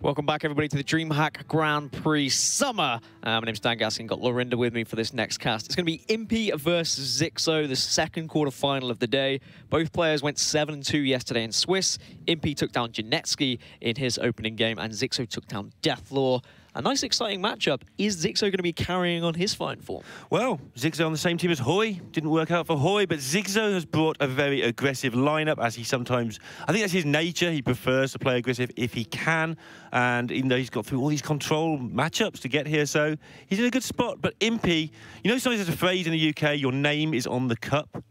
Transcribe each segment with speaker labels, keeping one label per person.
Speaker 1: Welcome back, everybody, to the DreamHack Grand Prix Summer. My name's Dan Gaskin, got Lorinda with me for this next cast. It's going to be Impyyyy versus Xixo, the second quarterfinal of the day. Both players went 7-2 yesterday in Swiss. Impyyyy took down Janetsky in his opening game, and Xixo took down Deathlore. A nice, exciting matchup. Is Xixo going to be carrying on his fine form? Well,
Speaker 2: Xixo on the same team as Hoy. Didn't work out for Hoy, but Xixo has brought a very aggressive lineup, as he sometimes... I think that's his nature. He prefers to play aggressive if he can. And even though he's got through all these control matchups to get here, so he's in a good spot. But Impyyyy, you know sometimes there's a phrase in the UK, your name is on the cup?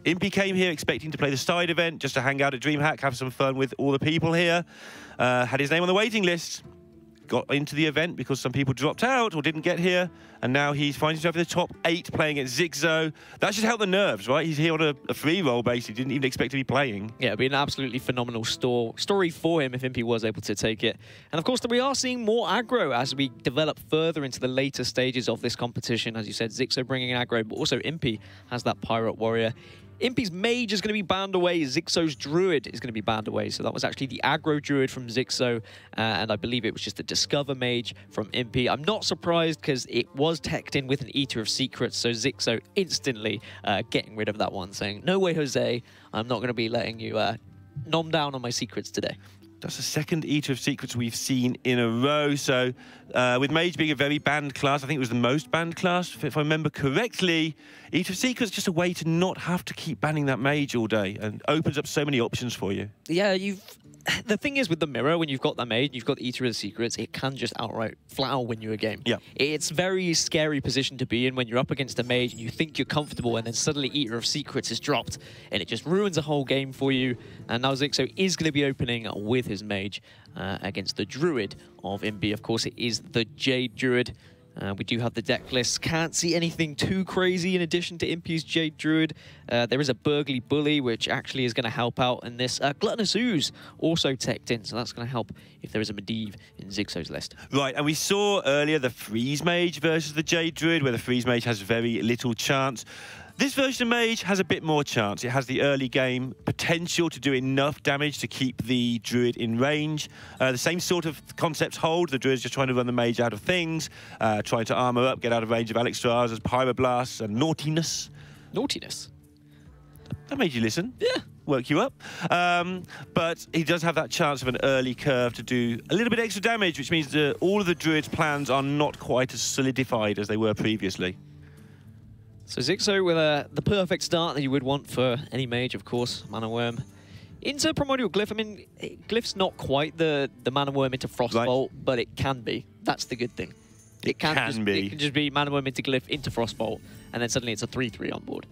Speaker 2: Impyyyy came here expecting to play the side event, just to hang out at DreamHack, have some fun with all the people here. Had his name on the waiting list. Got into the event because some people dropped out or didn't get here, and now he's finding himself in the top 8 playing at Xixo. That should help the nerves, right? He's here on a free roll, basically. Didn't even expect to be playing.
Speaker 1: Yeah, it'd be an absolutely phenomenal story for him if Impyyyy was able to take it. And of course, we are seeing more aggro as we develop further into the later stages of this competition. As you said, Xixo bringing in aggro, but also Impyyyy has that Pirate Warrior. Impyyy's Mage is going to be banned away. Xixo's Druid is going to be banned away. So that was actually the aggro Druid from Xixo, and I believe it was just the Discover Mage from Impyyyy. I'm not surprised because it was teched in with an Eater of Secrets, so Xixo instantly getting rid of that one, saying, "No way, Jose, I'm not going to be letting you nom down on my secrets today."
Speaker 2: That's the second Eater of Secrets we've seen in a row. So with Mage being a very banned class, I think it was the most banned class, if I remember correctly. Eater of Secrets is just a way to not have to keep banning that Mage all day, and opens up so many options for you.
Speaker 1: Yeah, the thing is with the mirror, when you've got that Mage, you've got the Eater of the Secrets, it can just outright flat-out win you a game.
Speaker 2: Yeah.
Speaker 1: It's a very scary position to be in when you're up against a Mage and you think you're comfortable, and then suddenly Eater of Secrets is dropped, and it just ruins a whole game for you. And now Xixo is going to be opening with his Mage against the Druid of Impyyyy. Of course, it is the Jade Druid. We do have the deck list. Can't see anything too crazy in addition to Impyyy's Jade Druid. There is a Burgly Bully, which actually is going to help out in this. Gluttonous Ooze also teched in, so that's going to help if there is a Medivh in Xixo's list.
Speaker 2: Right, and we saw earlier the Freeze Mage versus the Jade Druid, where the Freeze Mage has very little chance. This version of Mage has a bit more chance. It has the early game potential to do enough damage to keep the Druid in range. The same sort of concepts hold. The Druid's just trying to run the Mage out of things, trying to armor up, get out of range of Alexstrasza's Pyroblasts and Naughtiness.
Speaker 1: Naughtiness?
Speaker 2: That made you listen.
Speaker 1: Yeah.
Speaker 2: Work you up. But he does have that chance of an early curve to do a little bit extra damage, which means that all of the Druid's plans are not quite as solidified as they were previously.
Speaker 1: So Xixo with the perfect start that you would want for any Mage, of course, Mana Worm. Into Primordial Glyph, I mean, Glyph's not quite the Mana Worm into Frostbolt, right, but it can be. That's the good thing. It can just be Mana Worm into Glyph, into Frostbolt, and then suddenly it's a 3-3 on board.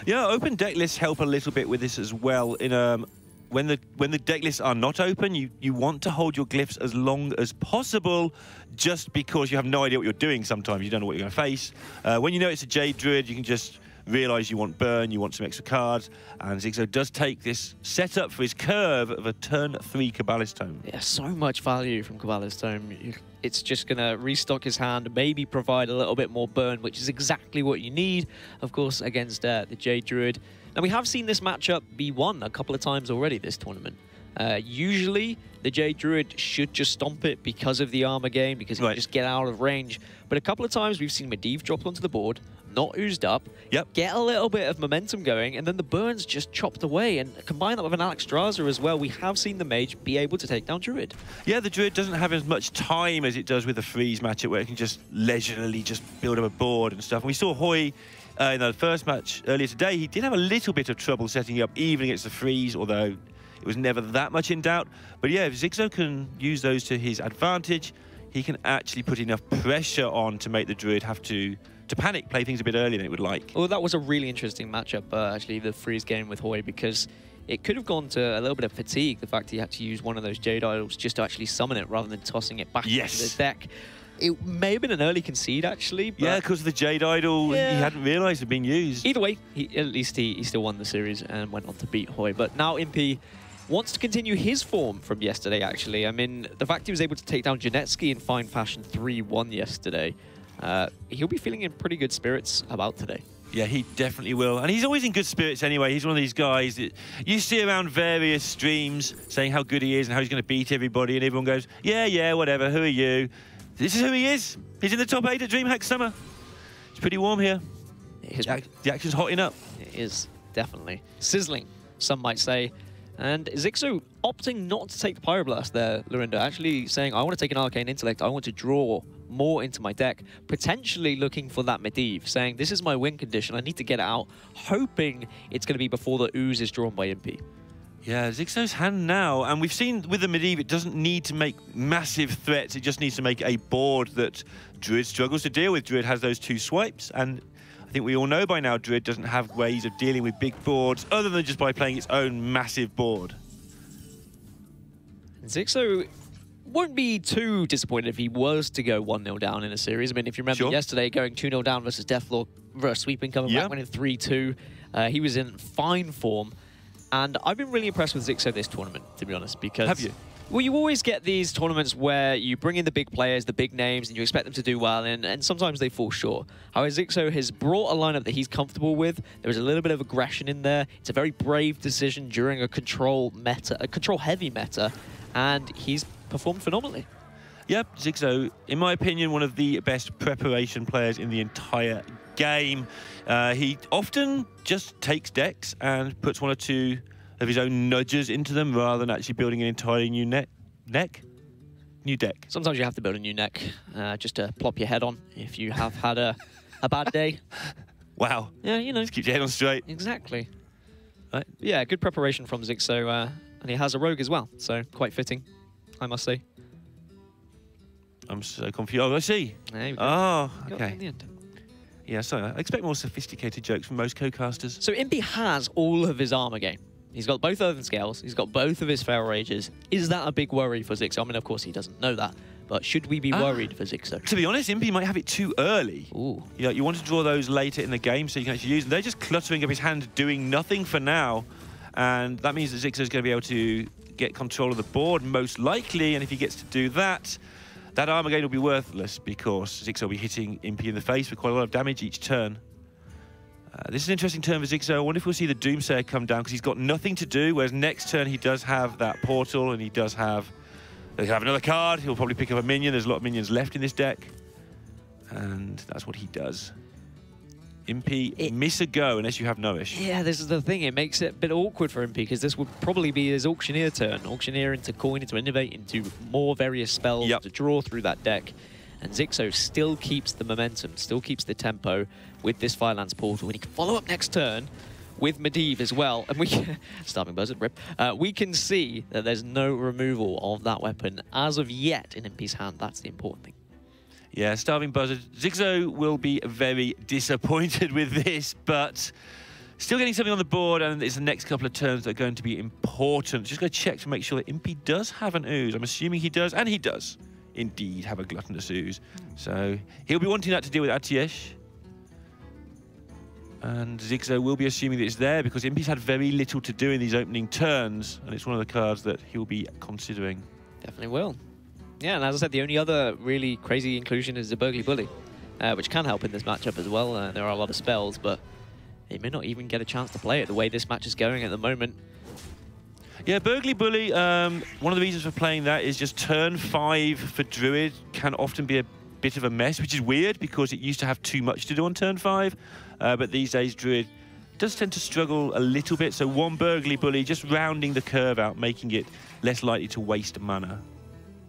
Speaker 2: Yeah, open deck lists help a little bit with this as well. In when the deck lists are not open, you want to hold your glyphs as long as possible, just because you have no idea what you're doing sometimes. You don't know what you're going to face. When you know it's a Jade Druid, you can just realize you want burn, you want some extra cards, and Xixo does take this setup for his curve of a turn 3 Cabalist's Tome.
Speaker 1: Yeah, so much value from Cabalist's Tome. It's just going to restock his hand, maybe provide a little bit more burn, which is exactly what you need, of course, against the Jade Druid. Now, we have seen this matchup be won a couple of times already this tournament. Usually, the Jade Druid should just stomp it because of the armor game, because he can just get out of range. But a couple of times, we've seen Medivh drop onto the board, not oozed up, get a little bit of momentum going, and then the burns just chopped away. And combine that with an Alexstrasza as well, we have seen the Mage be able to take down Druid. Yeah, the Druid doesn't have as much time as it does with the Freeze matchup, where it can just leisurely just build up a board and stuff. And we saw Hoy in the first match earlier today. He did have a little bit of trouble setting up even against the Freeze, although it was never that much in doubt. But yeah, if Xixo can use those to his advantage, he can actually put enough pressure on to make the Druid have to panic, play things a bit earlier than it would like. Well, that was a really interesting matchup, actually, the Freeze game with Hoy, because it could have gone to a little bit of fatigue, the fact he had to use one of those Jade Idols just to actually summon it rather than tossing it back into the deck. It may have been an early concede, actually. But
Speaker 2: yeah, because the Jade Idol, he hadn't realised had been used.
Speaker 1: Either way, at least he still won the series and went on to beat Hoy. But now Impyyyy wants to continue his form from yesterday, actually. I mean, the fact he was able to take down Janetsky in fine fashion 3-1 yesterday, he'll be feeling in pretty good spirits about today.
Speaker 2: Yeah, he definitely will. And he's always in good spirits anyway. He's one of these guys that you see around various streams saying how good he is and how he's going to beat everybody, and everyone goes, yeah, whatever, who are you? This is who he is. He's in the top 8 at DreamHack Summer. It's pretty warm here. The action's hotting up.
Speaker 1: It is, definitely. Sizzling, some might say. And Xixo opting not to take the Pyroblast there, Lorinda, actually saying, I want to take an Arcane Intellect, I want to draw more into my deck, potentially looking for that Medivh, saying, this is my win condition, I need to get it out, hoping it's going to be before the Ooze is drawn by Impyyyy.
Speaker 2: Yeah, Xixo's hand now, and we've seen with the Medivh, it doesn't need to make massive threats, it just needs to make a board that Druid struggles to deal with. Druid has those 2 swipes, and I think we all know by now Druid doesn't have ways of dealing with big boards other than just by playing its own massive board.
Speaker 1: Xixo won't be too disappointed if he was to go 1-0 down in a series. I mean, if you remember yesterday, going 2-0 down versus Deathlord versus Sweeping, coming back, winning 3-2. He was in fine form. And I've been really impressed with Xixo this tournament, to be honest, because...
Speaker 2: Have you?
Speaker 1: Well, you always get these tournaments where you bring in the big players, the big names, and you expect them to do well, and sometimes they fall short. However, Xixo has brought a lineup that he's comfortable with. There is a little bit of aggression in there. It's a very brave decision during a control-heavy meta, and he's performed phenomenally.
Speaker 2: Yep, Xixo, in my opinion, one of the best preparation players in the entire game. He often just takes decks and puts 1 or 2 of his own nudges into them rather than actually building an entirely new new deck.
Speaker 1: Sometimes you have to build a new neck just to plop your head on if you have had a bad day.
Speaker 2: Wow.
Speaker 1: Yeah, you know.
Speaker 2: Just keep your head on straight.
Speaker 1: Exactly.
Speaker 2: Right.
Speaker 1: Yeah, good preparation from Xixo, and he has a rogue as well, so quite fitting, I must say.
Speaker 2: I'm so confused. Oh, I see.
Speaker 1: There we go.
Speaker 2: Oh,
Speaker 1: Got
Speaker 2: okay.
Speaker 1: it in the end.
Speaker 2: Yeah, so I expect more sophisticated jokes from most co-casters.
Speaker 1: So Impyyyy has all of his armor game. He's got both Earthen Scales. He's got both of his Feral Rages. Is that a big worry for Xixo? I mean, of course, he doesn't know that. But should we be worried for Xixo?
Speaker 2: To be honest, Impyyyy might have it too early.
Speaker 1: Ooh.
Speaker 2: You want to draw those later in the game so you can actually use them. They're just cluttering up his hand, doing nothing for now. And that means that Xixo's going to be able to get control of the board, most likely. And if he gets to do that, that armor gain will be worthless because Xixo will be hitting Impyyyy in the face for quite a lot of damage each turn. This is an interesting turn for Xixo. I wonder if we'll see the Doomsayer come down because he's got nothing to do, whereas next turn he does have that portal and he does have... He'll have another card. He'll probably pick up a minion. There's a lot of minions left in this deck. And that's what he does. Impyyyy, miss a go unless you have Nourish.
Speaker 1: Yeah, this is the thing. It makes it a bit awkward for Impyyyy because this would probably be his Auctioneer turn. Auctioneer into coin, into innovate, into more various spells to draw through that deck. And Xixo still keeps the momentum, still keeps the tempo with this Firelands portal. And he can follow up next turn with Medivh as well. And we can... Starving Buzzard, rip. We can see that there's no removal of that weapon as of yet in Impyyy's hand. That's the important thing.
Speaker 2: Yeah, Starving Buzzard. Xixo will be very disappointed with this, but still getting something on the board, and it's the next couple of turns that are going to be important. Just going to check to make sure that Impyyyy does have an Ooze. I'm assuming he does, and he does indeed have a Gluttonous Ooze. So he'll be wanting that to deal with Atiesh. And Xixo will be assuming that it's there because Impyyy's had very little to do in these opening turns, and it's one of the cards that he'll be considering.
Speaker 1: Definitely will. Yeah, and as I said, the only other really crazy inclusion is the Burgly Bully, which can help in this matchup as well. There are a lot of spells, but he may not even get a chance to play it the way this match is going at the moment.
Speaker 2: Yeah, Burgly Bully, one of the reasons for playing that is just turn 5 for Druid can often be a bit of a mess, which is weird because it used to have too much to do on turn 5. But these days, Druid does tend to struggle a little bit. So one Burgly Bully, just rounding the curve out, making it less likely to waste mana.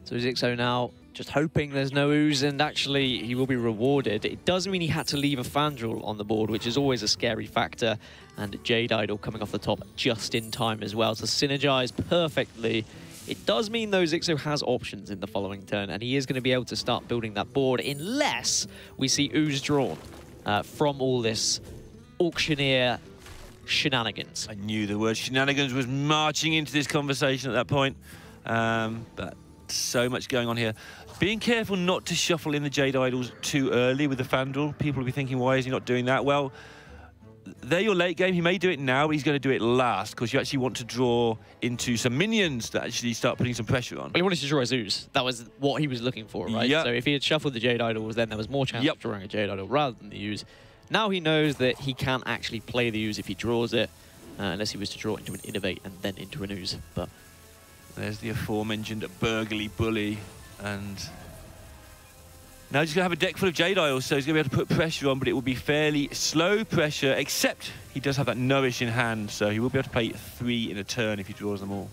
Speaker 1: So Xixo now just hoping there's no Ooze, and actually he will be rewarded. It does mean he had to leave a Fandral on the board, which is always a scary factor. And Jade Idol coming off the top just in time as well to synergize perfectly. It does mean, though, Xixo has options in the following turn, and he is going to be able to start building that board unless we see Ooze drawn from all this Auctioneer shenanigans.
Speaker 2: I knew the word shenanigans was marching into this conversation at that point. But so much going on here. Being careful not to shuffle in the Jade Idols too early with the Fandral. People will be thinking, why is he not doing that? Well, they're your late game. He may do it now, but he's going to do it last because you actually want to draw into some minions that actually start putting some pressure on.
Speaker 1: Well, he wanted to draw his Ooze. That was what he was looking for, right?
Speaker 2: Yep.
Speaker 1: So if he had shuffled the Jade Idols, then there was more chance of drawing a Jade Idol rather than the Ooze. Now he knows that he can't actually play the ooze if he draws it, unless he was to draw it into an innovate and then into an ooze. But
Speaker 2: there's the aforementioned burglary bully, and now he's going to have a deck full of Jade Isles, so he's going to be able to put pressure on, but it will be fairly slow pressure, except he does have that Nourish in hand, so he will be able to play 3 in a turn if he draws them all.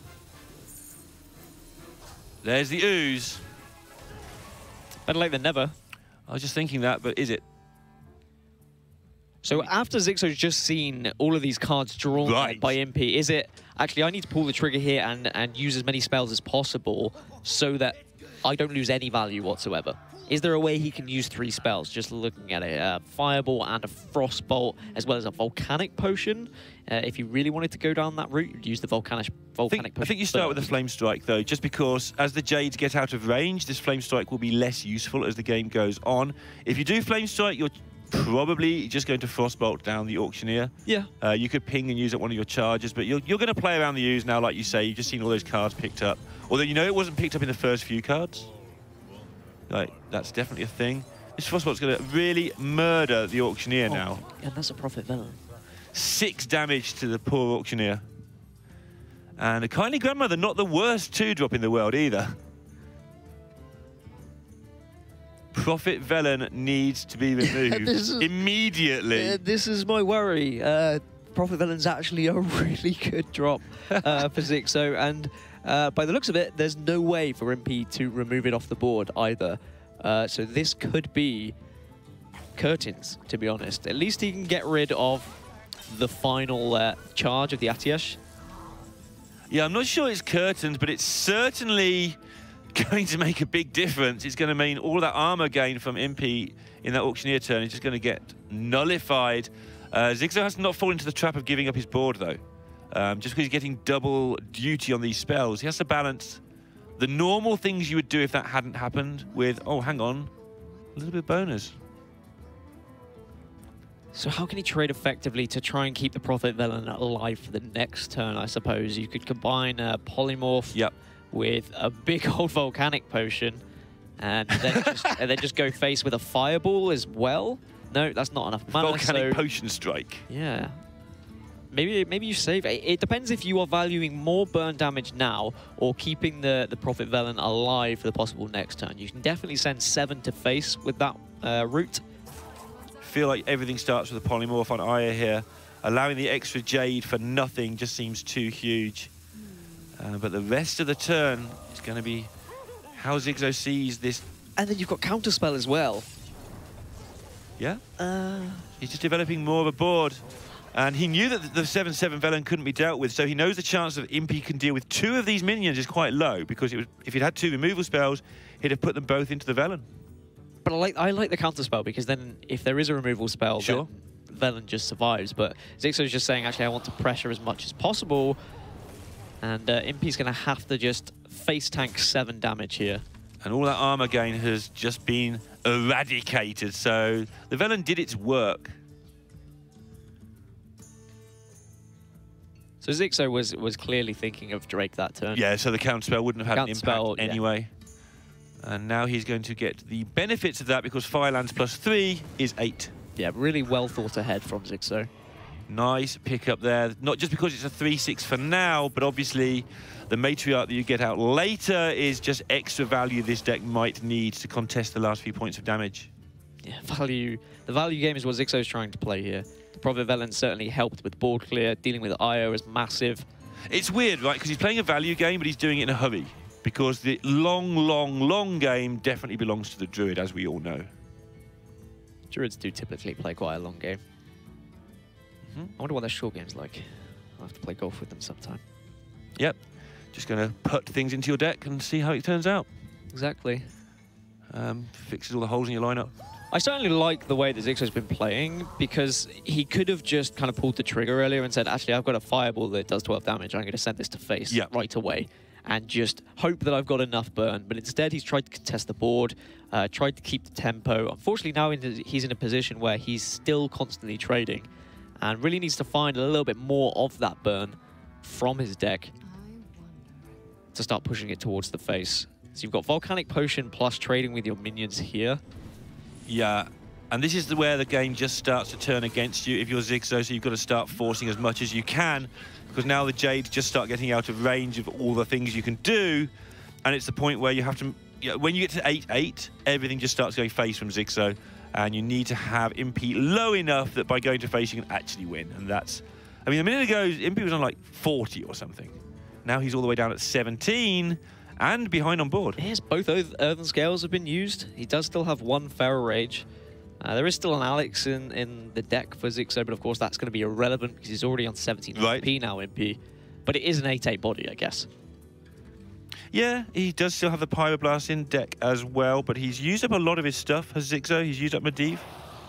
Speaker 2: There's the ooze.
Speaker 1: Better late than never.
Speaker 2: I was just thinking that, but is it?
Speaker 1: So after Xixo's just seen all of these cards drawn by Impyyyy, is it, actually I need to pull the trigger here and use as many spells as possible so that I don't lose any value whatsoever? Is there a way he can use 3 spells, just looking at it? A Fireball and a Frostbolt, as well as a Volcanic Potion. If you really wanted to go down that route, you'd use the Volcanic Potion.
Speaker 2: I think you start with the Flame Strike, though, just because as the Jades get out of range, this Flame Strike will be less useful as the game goes on. If you do Flame Strike, you're probably just going to Frostbolt down the Auctioneer. Yeah. You could ping and use it one of your charges, but you're going to play around the ooze now, like you say. You've just seen all those cards picked up. Although you know it wasn't picked up in the first few cards. Like, that's definitely a thing. This Frostbolt's going to really murder the Auctioneer now.
Speaker 1: And that's a Prophet Villain.
Speaker 2: 6 damage to the poor Auctioneer. And a Kindly Grandmother, not the worst 2-drop in the world either. Prophet Velen needs to be removed immediately.
Speaker 1: This is my worry. Prophet Velen's actually a really good drop for Xixo, and by the looks of it, there's no way for Impyyyy to remove it off the board either. So this could be curtains, to be honest. At least he can get rid of the final charge of the Atiesh.
Speaker 2: Yeah, I'm not sure it's curtains, but it's certainly going to make a big difference. It's going to mean all that armor gain from Impyyyy in that Auctioneer turn is just going to get nullified. Xixo has to not fall into the trap of giving up his board, though. Just because he's getting double duty on these spells, he has to balance the normal things you would do if that hadn't happened with, oh, hang on, a little bit of bonus.
Speaker 1: So how can he trade effectively to try and keep the Prophet Velen alive for the next turn, I suppose? You could combine a Polymorph with a big old Volcanic Potion and then just go face with a Fireball as well. No, that's not enough mana.
Speaker 2: Volcanic Potion Strike.
Speaker 1: Yeah. Maybe you save it. It depends if you are valuing more burn damage now or keeping the Prophet Velen alive for the possible next turn. You can definitely send 7 to face with that route.
Speaker 2: Feel like everything starts with a Polymorph on Aya here. Allowing the extra Jade for nothing just seems too huge. But the rest of the turn is going to be how Xixo sees this.
Speaker 1: And then you've got Counterspell as well.
Speaker 2: Yeah. He's just developing more of a board. And he knew that the 7/7 Velen couldn't be dealt with, so he knows the chance that Impyyyy can deal with 2 of these minions is quite low, because if he'd had 2 removal spells, he'd have put them both into the Velen.
Speaker 1: But I like the Counterspell, because then if there is a removal spell, then Velen just survives. But Xixo's just saying, actually, I want to pressure as much as possible. And Impyyy's going to have to just face tank 7 damage here.
Speaker 2: And all that armor gain has just been eradicated, so the Velen did its work.
Speaker 1: So Xixo was clearly thinking of Drake that turn.
Speaker 2: Yeah, so the Counterspell wouldn't have had an impact anyway. And now he's going to get the benefits of that, because Firelands +3 is 8.
Speaker 1: Yeah, really well thought ahead from Xixo.
Speaker 2: Nice pick up there. Not just because it's a 3/6 for now, but obviously the Matriarch that you get out later is just extra value this deck might need to contest the last few points of damage.
Speaker 1: Yeah, value. The value game is what Xixo's trying to play here. The Prophet Velen certainly helped with board clear. Dealing with IO is massive.
Speaker 2: It's weird, right? Because he's playing a value game, but he's doing it in a hurry. Because the long game definitely belongs to the Druid, as we all know.
Speaker 1: Druids do typically play quite a long game. I wonder what their short game's like. I'll have to play golf with them sometime.
Speaker 2: Yep. Just going to put things into your deck and see how it turns out.
Speaker 1: Exactly.
Speaker 2: Fixes all the holes in your lineup.
Speaker 1: I certainly like the way that Xixo's been playing, because he could have just kind of pulled the trigger earlier and said, actually, I've got a Fireball that does 12 damage. I'm going to send this to face right away and just hope that I've got enough burn. But instead, he's tried to contest the board, tried to keep the tempo. Unfortunately, now he's in a position where he's still constantly trading and really needs to find a little bit more of that burn from his deck to start pushing it towards the face. So you've got Volcanic Potion plus trading with your minions here.
Speaker 2: Yeah, And this is where the game just starts to turn against you if you're Xixo, so you've got to start forcing as much as you can, because now the Jades just start getting out of range of all the things you can do, and it's the point where you have to, when you get to 8-8, everything just starts going face from Xixo, and you need to have Impyyyy low enough that by going to face you can actually win, and that's, I mean, a minute ago, Impyyyy was on like 40 or something. Now he's all the way down at 17, and behind on board.
Speaker 1: Yes, both Earthen Scales have been used. He does still have one Feral Rage. There is still an Alex in the deck for Xixo, but of course that's going to be irrelevant because he's already on 17 HP now, Impyyyy. But it is an 8-8 body, I guess.
Speaker 2: Yeah, he does still have the Pyroblast in deck as well, but he's used up a lot of his stuff, has Xixo. He's used up Medivh,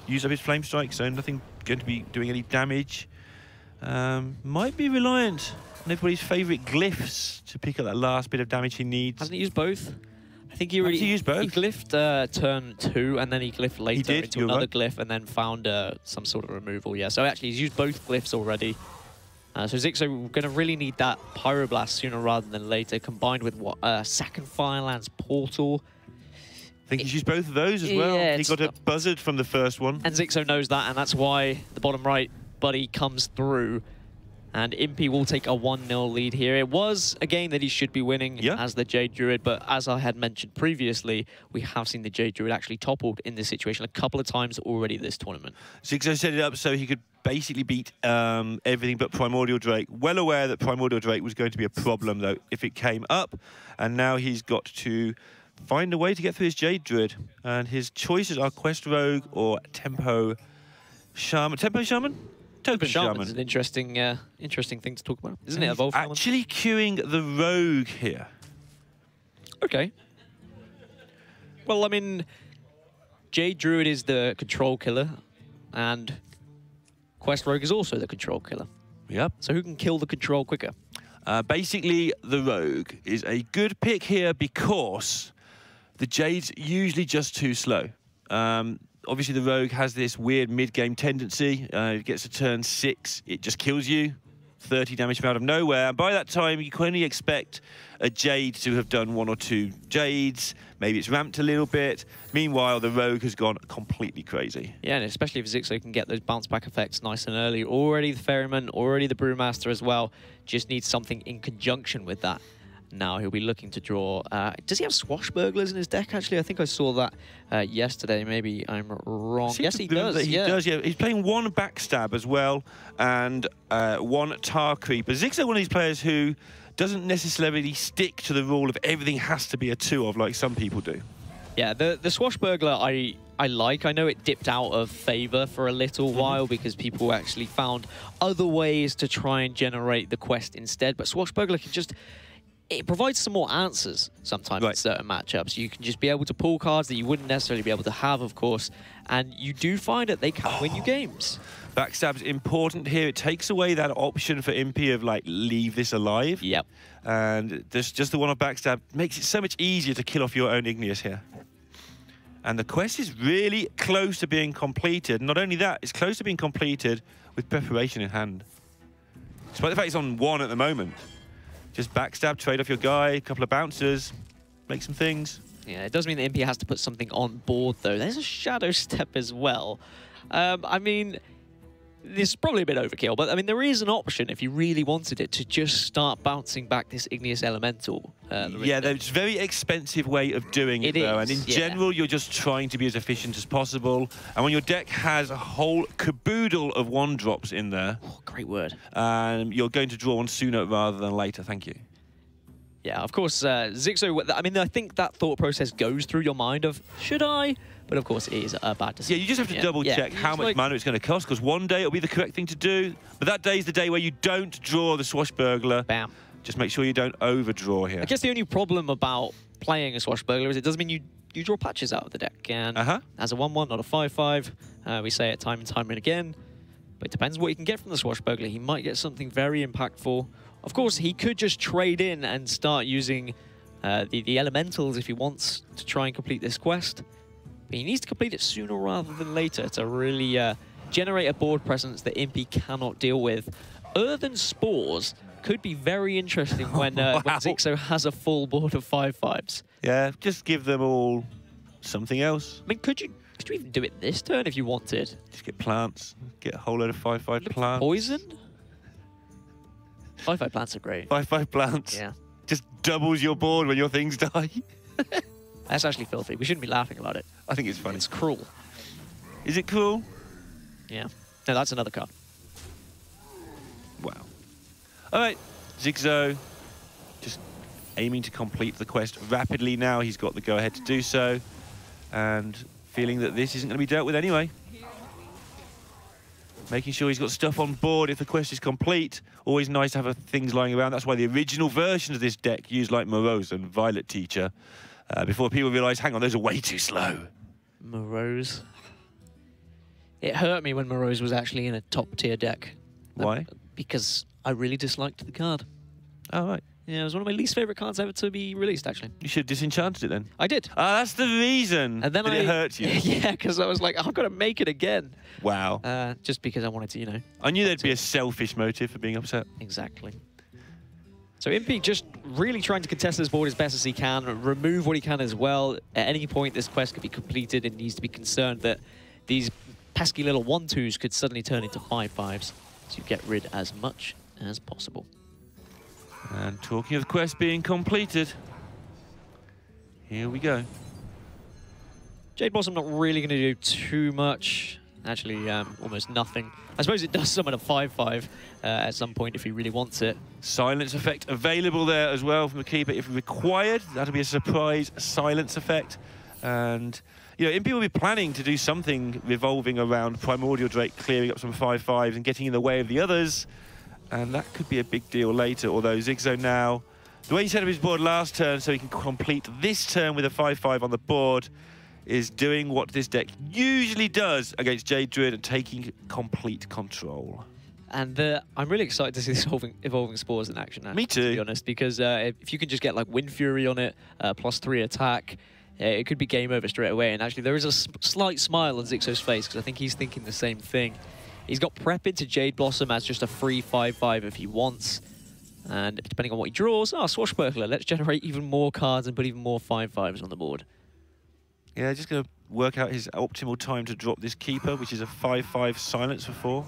Speaker 2: used up his Flame Strike, so nothing going to be doing any damage. Might be reliant on everybody's favourite glyphs to pick up that last bit of damage he needs.
Speaker 1: Hasn't he used both? I think he already
Speaker 2: used both.
Speaker 1: He glyphed turn 2, and then he glyphed later into another glyph, and then found some sort of removal. Yeah, so actually he's used both glyphs already. So Xixo, we're going to really need that Pyroblast sooner rather than later, combined with what second Firelands Portal.
Speaker 2: I think he's used both of those as well.
Speaker 1: Yeah,
Speaker 2: he got a buzzard from the first one.
Speaker 1: And Xixo knows that, and that's why the bottom right buddy comes through. And Impyyyy will take a 1-0 lead here. It was a game that he should be winning as the Jade Druid, but as I had mentioned previously, we have seen the Jade Druid actually toppled in this situation a couple of times already this tournament.
Speaker 2: Xixo set it up so he could basically beat everything but Primordial Drake. Well aware that Primordial Drake was going to be a problem, though, if it came up. And now he's got to find a way to get through his Jade Druid. And his choices are Quest Rogue or Tempo Shaman. Tempo Shaman?
Speaker 1: Tempo Shaman is an interesting thing to talk about, isn't it? Evolve Shaman?
Speaker 2: Actually queuing the Rogue here.
Speaker 1: Okay. Well, I mean, Jade Druid is the control killer, and Quest Rogue is also the control killer.
Speaker 2: Yep.
Speaker 1: So who can kill the control quicker?
Speaker 2: Basically, the Rogue is a good pick here because the Jade's usually just too slow. Obviously, the Rogue has this weird mid-game tendency. It gets to turn 6, it just kills you. 30 damage from out of nowhere. And by that time, you can only expect a Jade to have done 1 or 2 Jades. Maybe it's ramped a little bit. Meanwhile, the Rogue has gone completely crazy. Yeah,
Speaker 1: and especially if Xixo can get those bounce-back effects nice and early. Already the Ferryman, already the Brewmaster as well. Just needs something in conjunction with that. Now he'll be looking to draw. Does he have Swashbucklers in his deck, actually? I think I saw that yesterday. Maybe I'm wrong. Yes, he does.
Speaker 2: He does, yeah. He's playing 1 Backstab as well and 1 Tar Creeper. Xixo, one of these players who doesn't necessarily stick to the rule of everything has to be a 2 of, like some people do.
Speaker 1: Yeah, the Swashbuckler I like. I know it dipped out of favor for a little while because people actually found other ways to try and generate the quest instead. But Swashbuckler can just... It provides some more answers sometimes in certain matchups. You can just be able to pull cards that you wouldn't necessarily be able to have, of course, and you do find that they can win you games.
Speaker 2: Backstab's important here. It takes away that option for Impyyyy of, like, leave this alive.
Speaker 1: Yep.
Speaker 2: And just the one of Backstab makes it so much easier to kill off your own Igneous here. And the quest is really close to being completed. Not only that, it's close to being completed with preparation in hand. Despite the fact it's on 1 at the moment. Just backstab, trade off your guy, a couple of bouncers, make some things.
Speaker 1: Yeah, it does mean that Impyyyy has to put something on board, though. There's a Shadow Step as well. I mean, this is probably a bit overkill, but I mean, there is an option if you really wanted it to just start bouncing back this Igneous Elemental.
Speaker 2: Yeah, there's a very expensive way of doing it, though. And in general, you're just trying to be as efficient as possible. And when your deck has a whole caboodle of 1-drops in there...
Speaker 1: Oh, great word.
Speaker 2: You're going to draw one sooner rather than later. Thank you.
Speaker 1: Yeah, of course, Xixo, I mean, I think that thought process goes through your mind of, should I? But of course, it is a bad decision.
Speaker 2: Yeah, you just have to double-check how much mana it's going to cost, because one day it'll be the correct thing to do, but that day is the day where you don't draw the Swashbuckler.
Speaker 1: Bam.
Speaker 2: Just make sure you don't overdraw here.
Speaker 1: I guess the only problem about playing a Swashbuckler is it does mean you draw patches out of the deck. And as a 1-1, not a 5-5, we say it time and time and again, but it depends what you can get from the Swashbuckler. He might get something very impactful. Of course, he could just trade in and start using the elementals if he wants to try and complete this quest. But he needs to complete it sooner rather than later to really generate a board presence that Impyyyy cannot deal with. Earthen Spores could be very interesting when Xixo has a full board of 5-5s.
Speaker 2: Yeah, just give them all something else.
Speaker 1: I mean, could you Could you even do it this turn if you wanted?
Speaker 2: Just get plants. Get a whole load of 5/5 plants.
Speaker 1: Poison? 5/5 plants are great.
Speaker 2: 5/5 plants.
Speaker 1: Yeah.
Speaker 2: Just doubles your board when your things die.
Speaker 1: That's actually filthy. We shouldn't be laughing about it.
Speaker 2: I think it's funny.
Speaker 1: It's cruel.
Speaker 2: Is it cool?
Speaker 1: Yeah. No, that's another card.
Speaker 2: Wow. All right, Xixo just aiming to complete the quest rapidly now. He's got the go-ahead to do so, and feeling that this isn't going to be dealt with anyway. Making sure he's got stuff on board if the quest is complete. Always nice to have things lying around. That's why the original versions of this deck used like Morose and Violet Teacher. Before people realised, hang on, those are way too slow.
Speaker 1: Morose. It hurt me when Morose was actually in a top-tier deck.
Speaker 2: Why?
Speaker 1: Because I really disliked the card.
Speaker 2: Oh, right.
Speaker 1: Yeah, it was one of my least favourite cards ever to be released, actually.
Speaker 2: You should have disenchanted it then.
Speaker 1: I did.
Speaker 2: Ah, that's the reason.
Speaker 1: And then
Speaker 2: it hurt you.
Speaker 1: Yeah, because I was like, I've got to make it again.
Speaker 2: Wow.
Speaker 1: Just because I wanted to, you know.
Speaker 2: I knew there'd be a selfish motive for being upset.
Speaker 1: Exactly. So Impyyyy just really trying to contest this board as best as he can, remove what he can as well. At any point, this quest could be completed and needs to be concerned that these pesky little 1/2s could suddenly turn into 5/5s. So you get rid as much as possible.
Speaker 2: And talking of the quest being completed, here we go.
Speaker 1: Jade Blossom not really going to do too much. Actually, almost nothing. I suppose it does summon a 5/5 at some point if he really wants it.
Speaker 2: Silence effect available there as well from the keeper if required. That'll be a surprise silence effect. And, you know, Impyyyy will be planning to do something revolving around Primordial Drake, clearing up some 5/5s and getting in the way of the others. And that could be a big deal later, although Xixo now, the way he set up his board last turn so he can complete this turn with a 5/5 on the board, is doing what this deck usually does against Jade Druid and taking complete control.
Speaker 1: And I'm really excited to see this evolving spores in action now.
Speaker 2: Me too.
Speaker 1: To be honest, because if you can just get like Wind Fury on it, +3 attack, it could be game over straight away. And actually, there is a slight smile on Xixo's face because I think he's thinking the same thing. He's got prep into Jade Blossom as just a free 5/5 if he wants. And depending on what he draws, Swashbuckler, let's generate even more cards and put even more 5/5s on the board.
Speaker 2: Yeah, just going to work out his optimal time to drop this keeper, which is a 5/5 silence for 4.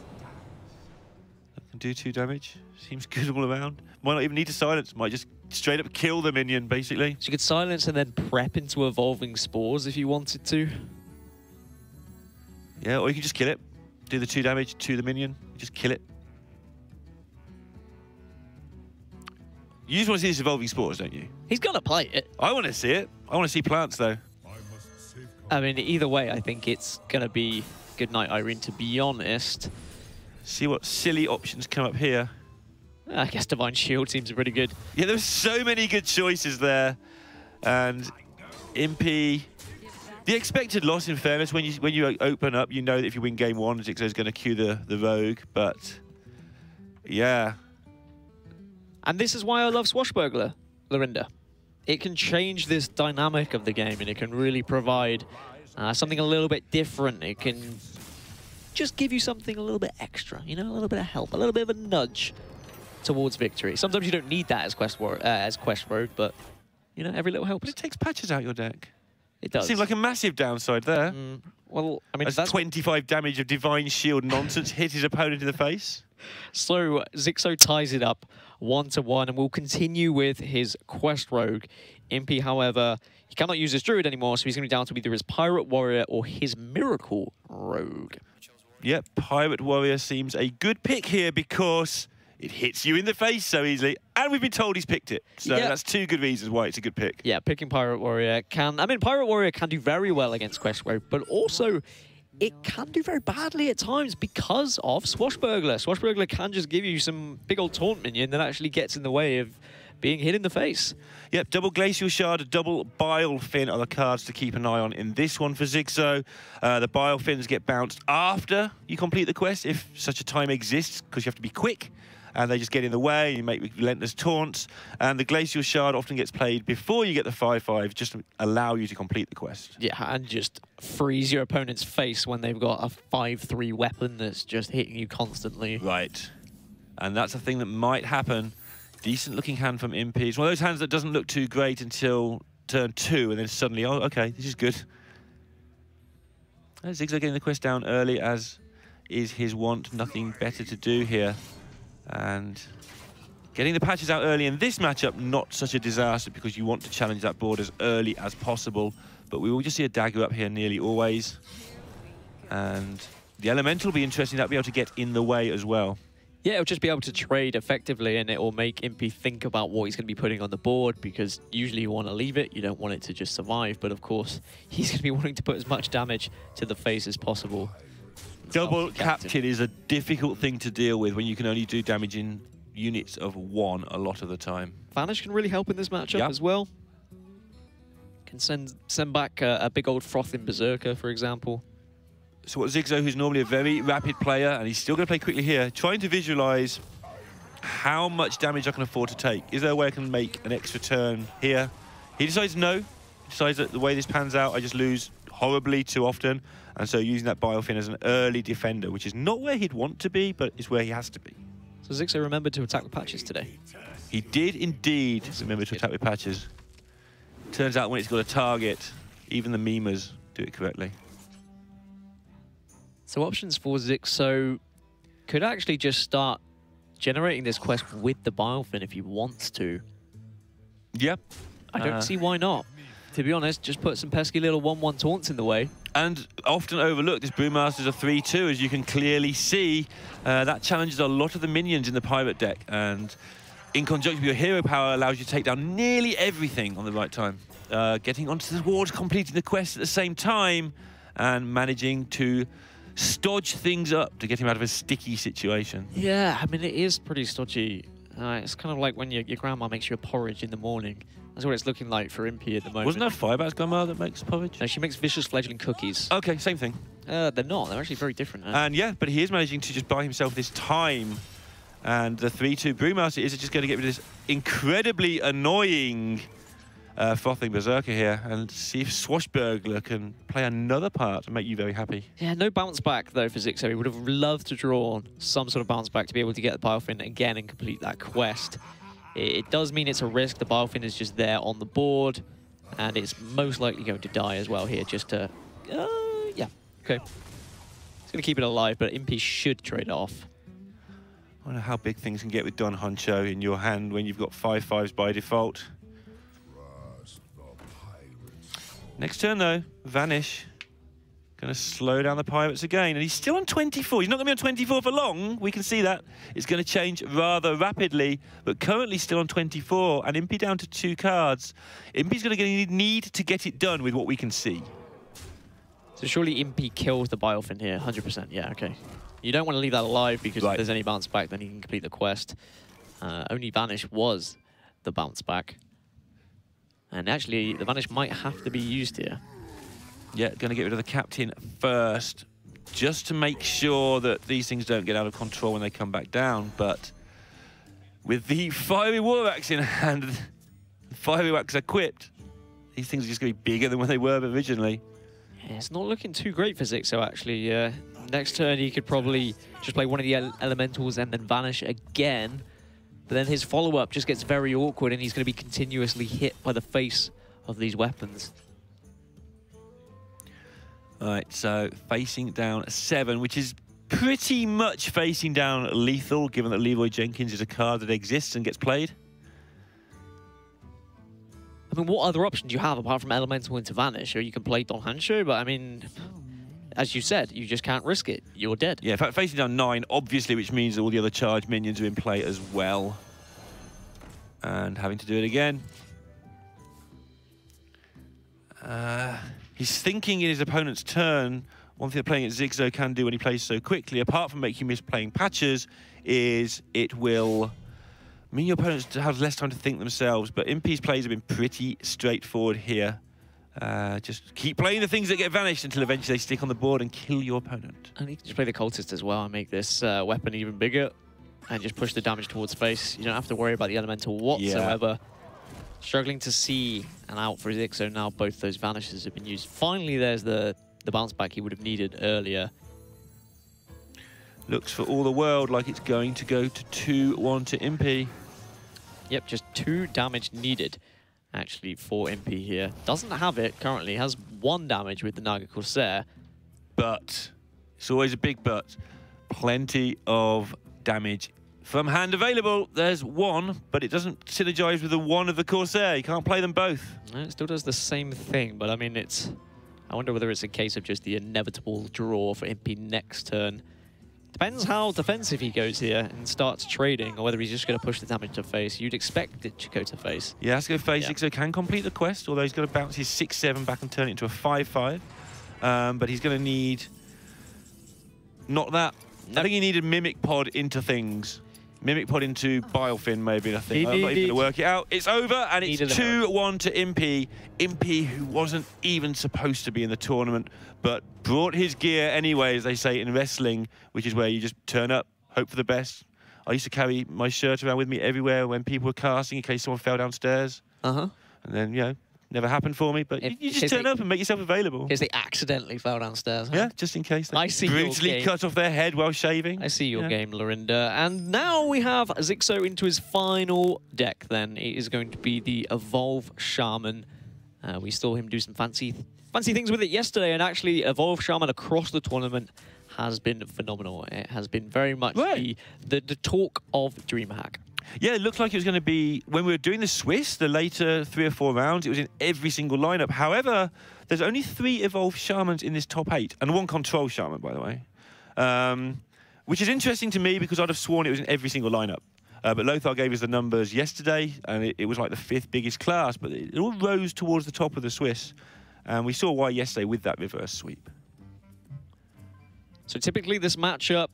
Speaker 2: That can do 2 damage. Seems good all around. Might not even need to silence. Might just straight up kill the minion, basically.
Speaker 1: So you could silence and then prep into evolving spores if you wanted to.
Speaker 2: Yeah, or you can just kill it. Do the 2 damage to the minion. Just kill it. You just want to see this evolving spores, don't you?
Speaker 1: He's going to play it.
Speaker 2: I want to see it. I want to see plants, though.
Speaker 1: I mean, either way, I think it's going to be good night, Irene, to be honest.
Speaker 2: See what silly options come up here.
Speaker 1: I guess Divine Shield seems pretty good.
Speaker 2: Yeah, there's so many good choices there. And Impyyyy, the expected loss, in fairness, when you open up, you know that if you win game 1, Xixo's going to queue the rogue. But, yeah.
Speaker 1: And this is why I love Swashbuckler, Lorinda. It can change this dynamic of the game, and it can really provide something a little bit different. It can just give you something a little bit extra, you know, a little bit of help, a little bit of a nudge towards victory. Sometimes you don't need that as Quest Rogue, but, you know, every little helps.
Speaker 2: But it takes patches out your deck.
Speaker 1: It does.
Speaker 2: Seems like a massive downside there.
Speaker 1: Well, I mean,
Speaker 2: that's 25 damage of Divine Shield nonsense hit his opponent in the face.
Speaker 1: So Xixo ties it up 1-1 and will continue with his Quest Rogue. Impyyyy, however, he cannot use his Druid anymore, so he's going to be down to either his Pirate Warrior or his Miracle Rogue.
Speaker 2: Yep, Pirate Warrior seems a good pick here because it hits you in the face so easily, and we've been told he's picked it. So that's 2 good reasons why it's a good pick. Yeah,
Speaker 1: picking Pirate Warrior can... I mean, Pirate Warrior can do very well against Quest Rogue, but also it can do very badly at times because of Swashbuckler. Swashbuckler can just give you some big old taunt minion that actually gets in the way of being hit in the face.
Speaker 2: Yep, double Glacial Shard, double Bile Fin are the cards to keep an eye on in this one for Xixo. The Bile Fins get bounced after you complete the quest, if such a time exists, because you have to be quick. And they just get in the way, you make relentless taunts. And the Glacial Shard often gets played before you get the 5/5, just to allow you to complete the quest.
Speaker 1: Yeah, and just freeze your opponent's face when they've got a 5/3 weapon that's just hitting you constantly.
Speaker 2: Right. And that's a thing that might happen. Decent looking hand from Impyyyy. It's one of those hands that doesn't look too great until turn 2, and then suddenly, oh, okay, this is good. Xixo getting the quest down early, as is his wont. Nothing better to do here. And getting the patches out early in this matchup, not such a disaster, because you want to challenge that board as early as possible. But we will just see a dagger up here nearly always. And the elemental will be interesting. That'll be able to get in the way as well.
Speaker 1: Yeah, it'll just be able to trade effectively, and it will make Impyyyy think about what he's going to be putting on the board, because usually you want to leave it, you don't want it to just survive, but of course he's going to be wanting to put as much damage to the face as possible.
Speaker 2: Double captain is a difficult thing to deal with when you can only do damage in units of 1 a lot of the time.
Speaker 1: Vanish can really help in this matchup as well. Can send back a big old frothing berserker, for example.
Speaker 2: So what Xixo, who's normally a very rapid player, and he's still going to play quickly here, trying to visualize how much damage I can afford to take. Is there a way I can make an extra turn here? He decides no. He decides that the way this pans out, I just lose horribly too often. And so using that Biofin as an early defender, which is not where he'd want to be, but is where he has to be.
Speaker 1: So Xixo remembered to attack with patches today.
Speaker 2: He did indeed remember to attack with patches. Turns out when it's got a target, even the memers do it correctly.
Speaker 1: So options for Xixo could actually just start generating this quest with the Biofin if he wants to.
Speaker 2: Yep.
Speaker 1: I don't see why not. To be honest, just put some pesky little 1/1 taunts in the way.
Speaker 2: And often overlooked, this Brewmaster's a 3/2, as you can clearly see. That challenges a lot of the minions in the pirate deck, and in conjunction with your hero power allows you to take down nearly everything on the right time. Getting onto the ward, completing the quest at the same time, and managing to stodge things up to get him out of a sticky situation.
Speaker 1: Yeah, I mean, it is pretty stodgy. It's kind of like when your grandma makes you a porridge in the morning. That's what it's looking like for Impyyyy at the moment.
Speaker 2: Wasn't that Firebat's grandma that makes porridge?
Speaker 1: No, she makes vicious fledgling cookies.
Speaker 2: Okay, same thing.
Speaker 1: They're not. They're actually very different.
Speaker 2: And yeah, but he is managing to just buy himself this time. And the 3/2 Brewmaster is just going to get rid of this incredibly annoying frothing berserker here, and see if Swashbuckler can play another part and make you very happy.
Speaker 1: Yeah, no bounce back though for Xixo. He would have loved to draw on some sort of bounce back to be able to get the Biofin again and complete that quest. It does mean it's a risk. The Biofin is just there on the board, and it's most likely going to die as well here. Just to, yeah, okay. It's going to keep it alive, but Impyyyy should trade it off.
Speaker 2: I wonder how big things can get with Don Honcho in your hand when you've got 5/5s by default. Next turn, though, Vanish. Going to slow down the Pirates again. And he's still on 24. He's not going to be on 24 for long. We can see that. It's going to change rather rapidly, but currently still on 24. And Impyyyy down to 2 cards. Impyyy's going to need to get it done with what we can see.
Speaker 1: So surely Impyyyy kills the Biofin here, 100%. Yeah, okay. You don't want to leave that alive, because if there's any bounce back, then he can complete the quest. Only Vanish was the bounce back. And actually, the Vanish might have to be used here.
Speaker 2: Yeah, going to get rid of the captain first, just to make sure that these things don't get out of control when they come back down. But with the Fiery War Axe in hand, Fiery Axe equipped, these things are just going to be bigger than when they were originally.
Speaker 1: Yeah, it's not looking too great for Xixo, actually. Next turn, he could probably just play one of the elementals and then Vanish again. But then his follow-up just gets very awkward, and he's going to be continuously hit by the face of these weapons.
Speaker 2: All right, so facing down 7, which is pretty much facing down lethal, given that Leroy Jenkins is a card that exists and gets played.
Speaker 1: I mean, what other options do you have apart from Elemental into Vanish? Or you can play Don Hancho, but I mean, as you said, you just can't risk it. You're dead.
Speaker 2: Yeah, facing down 9, obviously, which means that all the other charged minions are in play as well. And having to do it again. He's thinking in his opponent's turn. One thing that playing at Xixo can do when he plays so quickly, apart from making you miss playing patches, is it will mean your opponents have less time to think themselves. But Impyyy's plays have been pretty straightforward here. Just keep playing the things that get vanished until eventually they stick on the board and kill your opponent.
Speaker 1: And you can just play the Cultist as well and make this weapon even bigger and just push the damage towards face. You don't have to worry about the Elemental whatsoever. Yeah. Struggling to see an out for Xixo now. Both those Vanishes have been used. Finally, there's the bounce back he would have needed earlier.
Speaker 2: Looks for all the world like it's going to go to 2-1 to Impyyyy.
Speaker 1: Yep, just 2 damage needed, actually, for Impyyyy here. Doesn't have it currently. Has 1 damage with the Naga Corsair.
Speaker 2: But, it's always a big but, plenty of damage from hand available. There's one, but it doesn't synergize with the one of the Corsair. You can't play them both.
Speaker 1: No, it still does the same thing, but I mean, I wonder whether it's a case of just the inevitable draw for Impyyyy next turn. Depends how defensive he goes here and starts trading, or whether he's just going to push the damage to face. You'd expect it to go to face.
Speaker 2: Yeah, has to go face.
Speaker 1: Yeah.
Speaker 2: Xixo can complete the quest, although he's going to bounce his 6-7 back and turn it into a 5-5. But he's going to need... Not that. I think he needed Mimic Pod into things. Mimic Pod into Bilefin, maybe, I think. I'm not even going to work it out. It's over, and it's 2-1 to Impyyyy. Impyyyy, who wasn't even supposed to be in the tournament, but brought his gear anyway, as they say in wrestling, which is where you just turn up, hope for the best. I used to carry my shirt around with me everywhere when people were casting in case someone fell downstairs. And then, you know, never happened for me, but you just turn up and make yourself available.
Speaker 1: Because they accidentally fell downstairs. Huh?
Speaker 2: Yeah, just in case.
Speaker 1: I see
Speaker 2: brutally cut off their head while shaving.
Speaker 1: I see your game, Lorinda. And now we have Xixo into his final deck then. It is going to be the Evolve Shaman. We saw him do some fancy things with it yesterday, and actually Evolve Shaman across the tournament has been phenomenal. It has been very much the talk of DreamHack.
Speaker 2: Yeah, it looked like it was going to be, when we were doing the Swiss, the later 3 or 4 rounds, it was in every single lineup. However, there's only 3 Evolved Shamans in this top 8, and 1 Control Shaman, by the way. Which is interesting to me because I'd have sworn it was in every single lineup. But Lothar gave us the numbers yesterday, and it was like the 5th biggest class, but it all rose towards the top of the Swiss. And we saw why yesterday with that reverse sweep.
Speaker 1: So typically this matchup,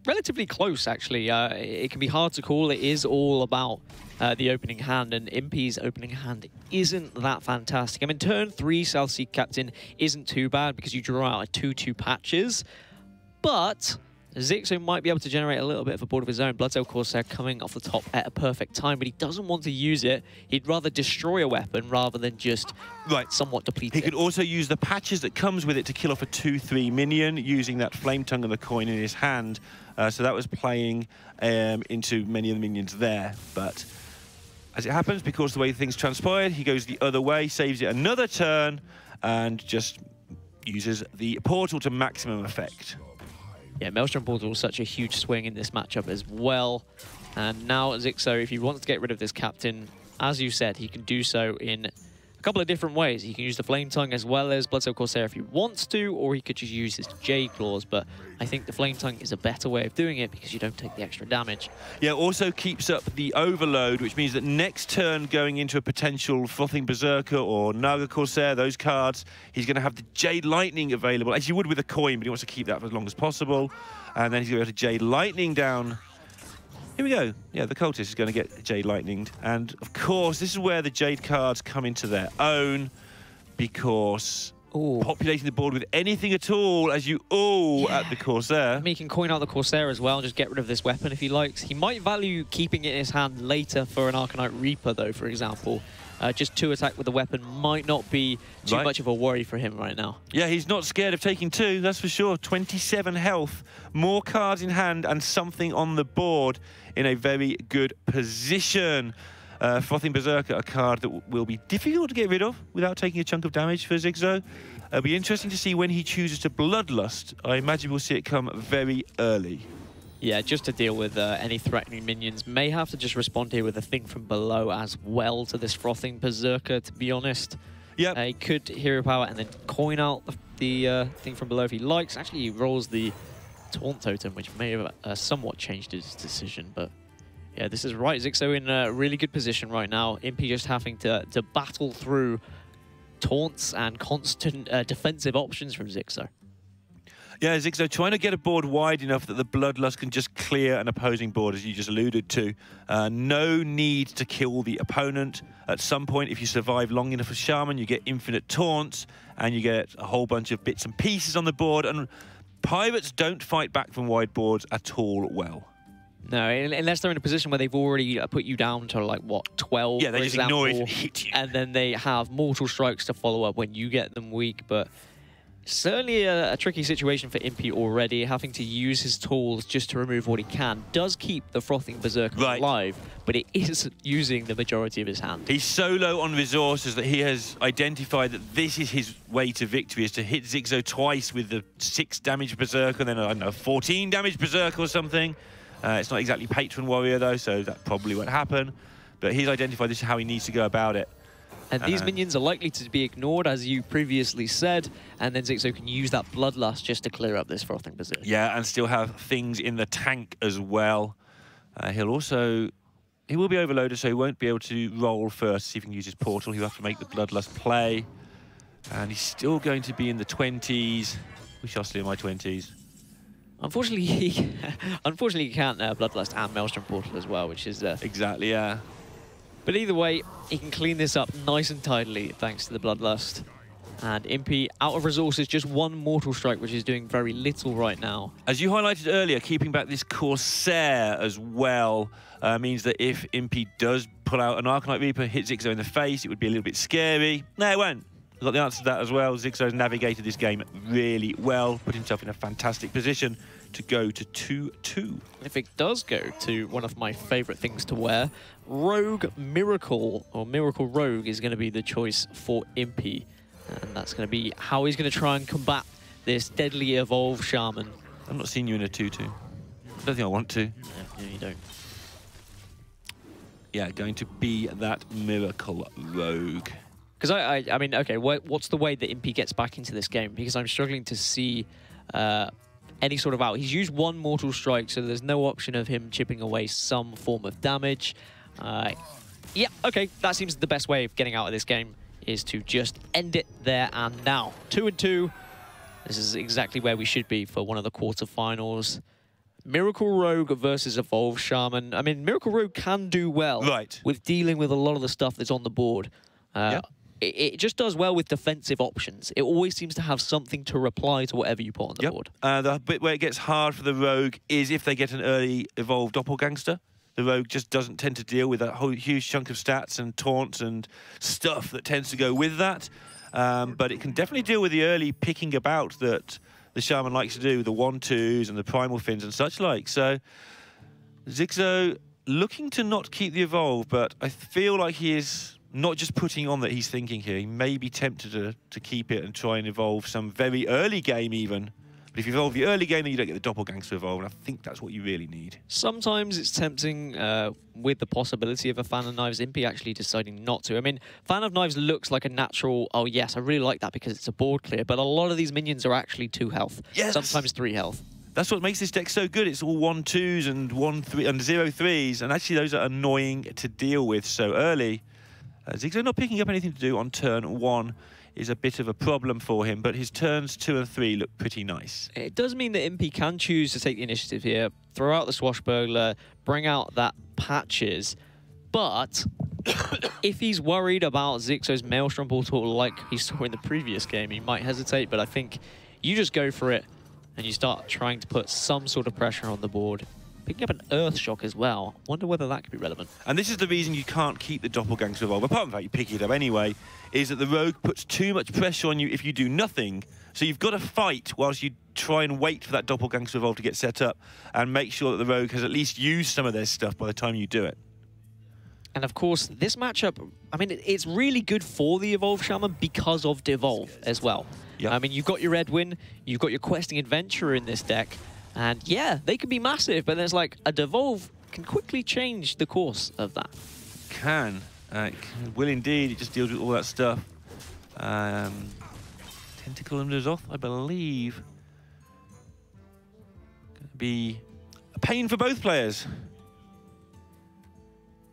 Speaker 1: relatively close, actually. It can be hard to call. It is all about the opening hand, and Impyy's opening hand isn't that fantastic. I mean, turn 3 South Sea Captain isn't too bad because you draw out a 2-2 patches, but Xixo might be able to generate a little bit of a board of his own. Bloodsail Corsair coming off the top at a perfect time, but he doesn't want to use it. He'd rather destroy a weapon rather than just somewhat deplete it.
Speaker 2: He could also use the patches that comes with it to kill off a 2-3 minion using that Flame Tongue and the coin in his hand. So that was playing into many of the minions there. But as it happens, because the way things transpired, he goes the other way, saves it another turn, and just uses the portal to maximum effect.
Speaker 1: Yeah, Maelstrom Portal is such a huge swing in this matchup as well. And now Xixo, if he wants to get rid of this captain, as you said, he can do so in a couple of different ways. He can use the Flame Tongue as well as Bloodsail Corsair if he wants to, or he could just use his Jade Claws. But I think the Flame Tongue is a better way of doing it because you don't take the extra damage. Yeah,
Speaker 2: also keeps up the overload, which means that next turn going into a potential Frothing Berserker or Naga Corsair, those cards, he's going to have the Jade Lightning available, as you would with a coin, but he wants to keep that for as long as possible. And then he's going to go to Jade Lightning down. Here we go. Yeah, the Cultist is going to get Jade Lightninged. And, of course, this is where the Jade cards come into their own, because populating the board with anything at all as you at the Corsair.
Speaker 1: I mean, he can coin out the Corsair as well and just get rid of this weapon if he likes. He might value keeping it in his hand later for an Arcanite Reaper, though, for example. Just 2 attack with the weapon might not be too much of a worry for him right now. Yeah,
Speaker 2: he's not scared of taking 2, that's for sure. 27 health, more cards in hand, and something on the board in a very good position. Frothing Berserker, a card that will be difficult to get rid of without taking a chunk of damage for Xixo. It'll be interesting to see when he chooses to Bloodlust. I imagine we'll see it come very early.
Speaker 1: Yeah, just to deal with any threatening minions. May have to just respond here with a Thing from Below as well to this Frothing Berserker, to be honest.
Speaker 2: Yeah.
Speaker 1: He could Hero Power and then coin out the Thing from Below if he likes. Actually, he rolls the Taunt Totem, which may have somewhat changed his decision. But yeah, this is right. Xixo in a really good position right now. Impyyyy just having to battle through taunts and constant defensive options from Xixo.
Speaker 2: Yeah, Xixo trying to get a board wide enough that the Bloodlust can just clear an opposing board, as you just alluded to. No need to kill the opponent. At some point, if you survive long enough as Shaman, you get infinite taunts, and you get a whole bunch of bits and pieces on the board. And Pirates don't fight back from wide boards at all well.
Speaker 1: No, unless they're in a position where they've already put you down to, like, what, 12,
Speaker 2: yeah, they
Speaker 1: for
Speaker 2: just
Speaker 1: example,
Speaker 2: ignore it and hit you.
Speaker 1: And then they have Mortal Strikes to follow up when you get them weak, but Certainly a tricky situation for Impyyyy already, having to use his tools just to remove what he can. Does keep the Frothing Berserker alive, but it is using the majority of his hand.
Speaker 2: He's so low on resources that he has identified that this is his way to victory, is to hit Xixo twice with the 6 damage Berserker, and then, I don't know, 14 damage Berserker or something. It's not exactly Patron Warrior, though, so that probably won't happen. But he's identified this is how he needs to go about it.
Speaker 1: And these minions are likely to be ignored, as you previously said, and then Xixo can use that Bloodlust just to clear up this Frothing Berserker.
Speaker 2: Yeah, and still have things in the tank as well. He will be overloaded, so he won't be able to roll first, see if he can use his portal. He'll have to make the Bloodlust play. And he's still going to be in the 20s. We shall see in my 20s.
Speaker 1: Unfortunately, he can't Bloodlust and Maelstrom Portal as well, which is...
Speaker 2: Exactly, yeah.
Speaker 1: But either way, he can clean this up nice and tidily thanks to the Bloodlust. And Impyyyy, out of resources, just 1 Mortal Strike, which is doing very little right now.
Speaker 2: As you highlighted earlier, keeping back this Corsair as well means that if Impyyyy does pull out an Arcanite Reaper, hit Xixo in the face, it would be a little bit scary. No, it won't. We've got the answer to that as well. Xixo's navigated this game really well, put himself in a fantastic position to go to 2-2.
Speaker 1: If it does go to one of my favourite things to wear, Rogue Miracle, or Miracle Rogue, is going to be the choice for Impyyyy. And that's going to be how he's going to try and combat this deadly evolved Shaman.
Speaker 2: I'm not seeing you in a 2-2. I don't think I want to.
Speaker 1: No, you don't.
Speaker 2: Yeah, going to be that Miracle Rogue.
Speaker 1: Because I mean, okay, what's the way that Impyyyy gets back into this game? Because I'm struggling to see any sort of out. He's used 1 Mortal Strike, so there's no option of him chipping away some form of damage. Yeah, okay, that seems the best way of getting out of this game, is to just end it there and now. 2-2. This is exactly where we should be for one of the quarterfinals. Miracle Rogue versus Evolved Shaman. I mean, Miracle Rogue can do well with dealing with a lot of the stuff that's on the board. It just does well with defensive options. It always seems to have something to reply to whatever you put on the board.
Speaker 2: The bit where it gets hard for the Rogue is if they get an early Evolved Doppelgangster. The Rogue just doesn't tend to deal with that whole huge chunk of stats and taunts and stuff that tends to go with that. But it can definitely deal with the early picking about that the Shaman likes to do, the 1-2s and the Primal Fins and such like. So Xixo looking to not keep the Evolve, but I feel like he is not just putting on that he's thinking here. He may be tempted to keep it and try and evolve some very early game even. But if you evolve the early game, then you don't get the Doppelgangster to evolve, and I think that's what you really need.
Speaker 1: Sometimes it's tempting with the possibility of a Fan of Knives Impyyyy actually deciding not to. I mean, Fan of Knives looks like a natural, oh yes, I really like that because it's a board clear, but a lot of these minions are actually 2 health, sometimes 3 health.
Speaker 2: That's what makes this deck so good. It's all 1-2s and 1-3 and 0-3s, and actually those are annoying to deal with so early. Xixo not picking up anything to do on turn 1 is a bit of a problem for him, but his turns 2 and 3 look pretty nice.
Speaker 1: It does mean that Impyyyy can choose to take the initiative here, throw out the Swashbuckler, bring out that Patches, but if he's worried about Xixo's Maelstrom Portal like he saw in the previous game, he might hesitate, but I think you just go for it and you start trying to put some sort of pressure on the board. Picking up an Earth Shock as well. Wonder whether that could be relevant. And
Speaker 2: this is the reason you can't keep the Doppelgangster Evolve, apart from the fact you pick it up anyway, is that the Rogue puts too much pressure on you if you do nothing. So you've got to fight whilst you try and wait for that Doppelgangster Evolve to get set up and make sure that the Rogue has at least used some of their stuff by the time you do it.
Speaker 1: And of course, this matchup, I mean, it's really good for the Evolved Shaman because of Devolve as well. I mean, you've got your Edwin, you've got your Questing Adventurer in this deck, and yeah, they can be massive, but there's like a Devolve can quickly change the course of that.
Speaker 2: It will indeed. It just deals with all that stuff. Tentacle and Zoth, I believe. Going to be a pain for both players.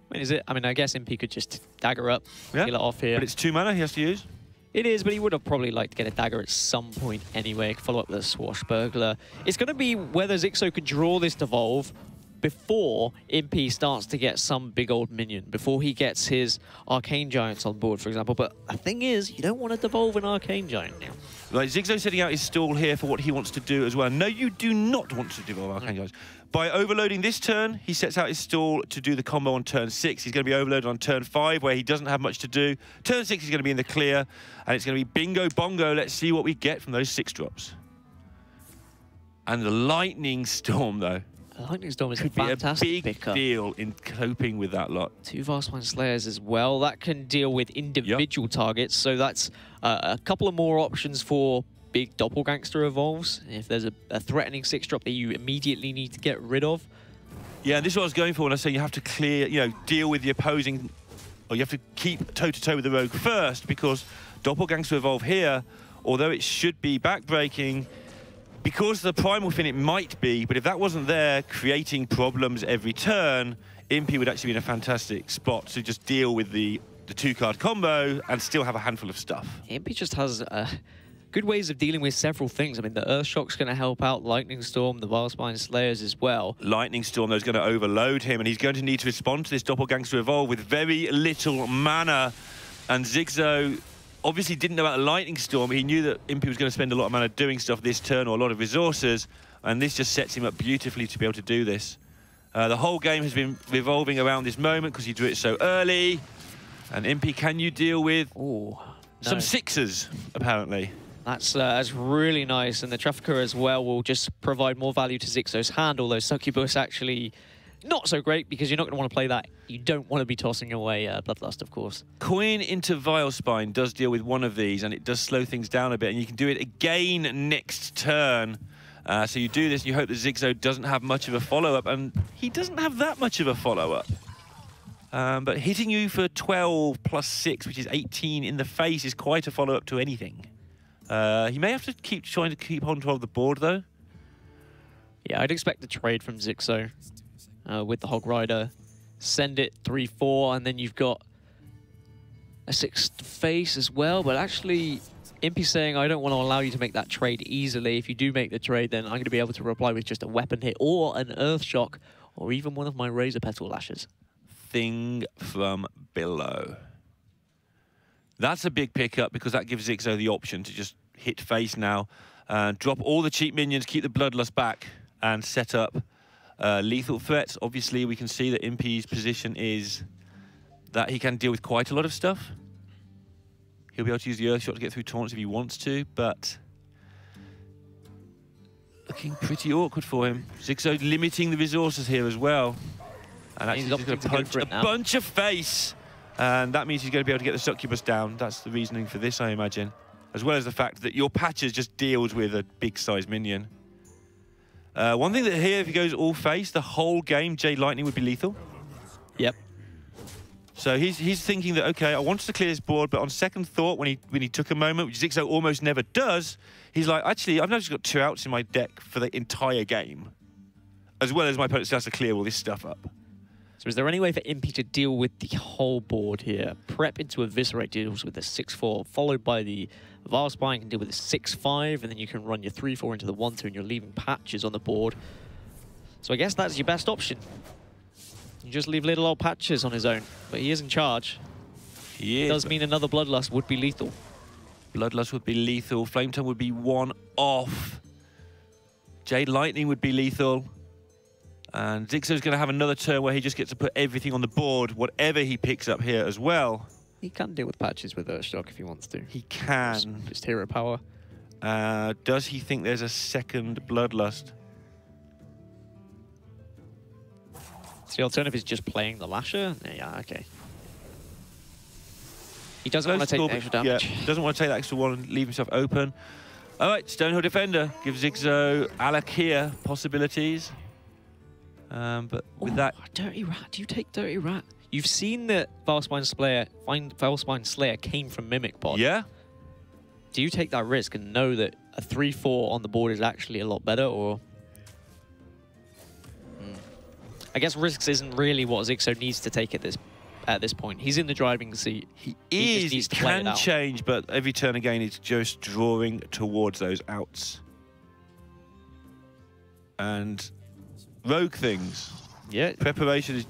Speaker 1: I mean, is it? I mean, I guess Impyyyy could just dagger up, kill it off here.
Speaker 2: But it's 2 mana he has to use.
Speaker 1: It is, but he would have probably liked to get a dagger at some point anyway, follow up with a Swashbuckler. It's going to be whether Xixo can draw this Devolve before Impyyyy starts to get some big old minion, before he gets his Arcane Giants on board, for example. But the thing is, you don't want to Devolve an Arcane Giant now.
Speaker 2: Right, Xixo setting out his stall here for what he wants to do as well. No, you do not want to devolve Arcane Giants. By overloading this turn, he sets out his stall to do the combo on turn 6. He's going to be overloaded on turn 5, where he doesn't have much to do. Turn 6, he's going to be in the clear, and it's going to be bingo bongo. Let's see what we get from those 6 drops. And the Lightning Storm, though.
Speaker 1: The Lightning Storm is
Speaker 2: could
Speaker 1: a fantastic
Speaker 2: be a big
Speaker 1: pickup.
Speaker 2: deal in coping with that lot.
Speaker 1: 2 Vastmine Slayers as well. That can deal with individual targets, so that's a couple of more options for big Doppelgangster evolves. If there's a threatening 6-drop that you immediately need to get rid of.
Speaker 2: Yeah, and this is what I was going for when I say you have to clear, you know, deal with the opposing, or you have to keep toe-to-toe with the rogue first, because Doppelgangster evolve here, although it should be backbreaking, because the primal fin it might be, but if that wasn't there, creating problems every turn, Impyyyy would actually be in a fantastic spot to just deal with the 2-card combo and still have a handful of stuff.
Speaker 1: Impyyyy just has good ways of dealing with several things. I mean, the Earth Shock's going to help out, Lightning Storm, the Vastmine Slayers as well.
Speaker 2: Lightning Storm, though, is going to overload him, and he's going to need to respond to this Doppelgangster evolve with very little mana. And Xixo obviously didn't know about the Lightning Storm. He knew that Impyyyy was going to spend a lot of mana doing stuff this turn, or a lot of resources, and this just sets him up beautifully to be able to do this. The whole game has been revolving around this moment because he drew it so early. And Impyyyy, can you deal with some 6s, apparently?
Speaker 1: That's really nice, and the Trafficker as well will just provide more value to Xixo's hand, although Succubus actually not so great because you're not going to want to play that. You don't want to be tossing away Bloodlust, of course.
Speaker 2: Coin into Vilespine does deal with one of these, and it does slow things down a bit, and you can do it again next turn. So you do this, and you hope that Xixo doesn't have much of a follow-up, and he doesn't have that much of a follow-up. But hitting you for 12 plus 6, which is 18 in the face, is quite a follow-up to anything. He may have to keep trying to keep control of the board, though.
Speaker 1: Yeah, I'd expect a trade from Xixo with the Hog Rider. Send it 3-4, and then you've got a 6th face as well. But actually, Impyyyy saying, I don't want to allow you to make that trade easily. If you do make the trade, then I'm going to be able to reply with just a weapon hit or an Earth Shock, or even one of my Razor Petal Lashes.
Speaker 2: Thing from below. That's a big pickup because that gives Xixo the option to just hit face now, drop all the cheap minions, keep the Bloodlust back, and set up lethal threats. Obviously, we can see that Impyyy's position is that he can deal with quite a lot of stuff. He'll be able to use the Earth Shot to get through taunts if he wants to, but looking pretty awkward for him. Xixo limiting the resources here as well. And actually he's going to punch a bunch of face. And that means he's going to be able to get the Succubus down. That's the reasoning for this, I imagine. As well as the fact that your patches just deals with a big-sized minion. One thing that here, if he goes all face, the whole game, Jade Lightning would be lethal.
Speaker 1: Yep.
Speaker 2: So he's thinking that, okay, I wanted to clear this board, but on second thought, when he took a moment, which Xixo almost never does, he's like, actually, I've now just got 2 outs in my deck for the entire game. As well as my opponent still has to clear all this stuff up.
Speaker 1: So is there any way for Impyyyy to deal with the whole board here? Prep into Eviscerate deals with the 6-4, followed by the Vilespine can deal with the 6-5, and then you can run your 3-4 into the 1-2, and you're leaving patches on the board. So I guess that's your best option. You just leave little old patches on his own, but he is in charge.
Speaker 2: He is.
Speaker 1: It does mean another Bloodlust would be lethal.
Speaker 2: Bloodlust would be lethal. Flame Tongue would be 1 off. Jade Lightning would be lethal. And Xixo's going to have another turn where he just gets to put everything on the board, whatever he picks up here as well.
Speaker 1: He can deal with patches with Earthshock if he wants to.
Speaker 2: He can.
Speaker 1: Just hero power.
Speaker 2: Does he think there's a second Bloodlust?
Speaker 1: So the alternative is just playing the Lasher? Yeah, okay. He doesn't want to take the extra damage.
Speaker 2: Yeah, doesn't want to take that extra one and leave himself open. All right, Stonehill Defender gives Xixo Alakia possibilities. But with that...
Speaker 1: Dirty Rat. Do you take Dirty Rat? You've seen that Vilespine Slayer came from Mimic Pod.
Speaker 2: Yeah.
Speaker 1: Do you take that risk and know that a 3-4 on the board is actually a lot better, or... I guess risks isn't really what Xixo needs to take at this point. He's in the driving seat.
Speaker 2: He can change, but every turn again, it's just drawing towards those outs. And rogue things.
Speaker 1: Yeah.
Speaker 2: Preparation is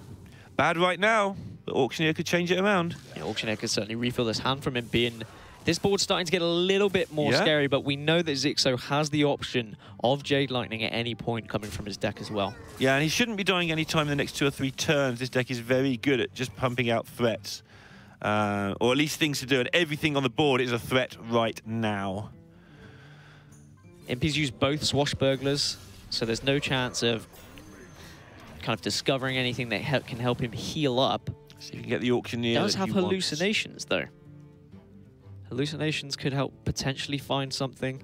Speaker 2: bad right now, but Auctioneer could change it around.
Speaker 1: Yeah, Auctioneer could certainly refill this hand from Impyyyy, and This board's starting to get a little bit more scary, but we know that Xixo has the option of Jade Lightning at any point coming from his deck as well.
Speaker 2: Yeah, and he shouldn't be dying any time in the next 2 or 3 turns. This deck is very good at just pumping out threats, or at least things to do, and everything on the board is a threat right now.
Speaker 1: Impyy's used both Swashbucklers, so there's no chance of kind of discovering anything that can help him heal up.
Speaker 2: So you can get the Auctioneer.
Speaker 1: He does have hallucinations, though. Hallucinations could help potentially find something.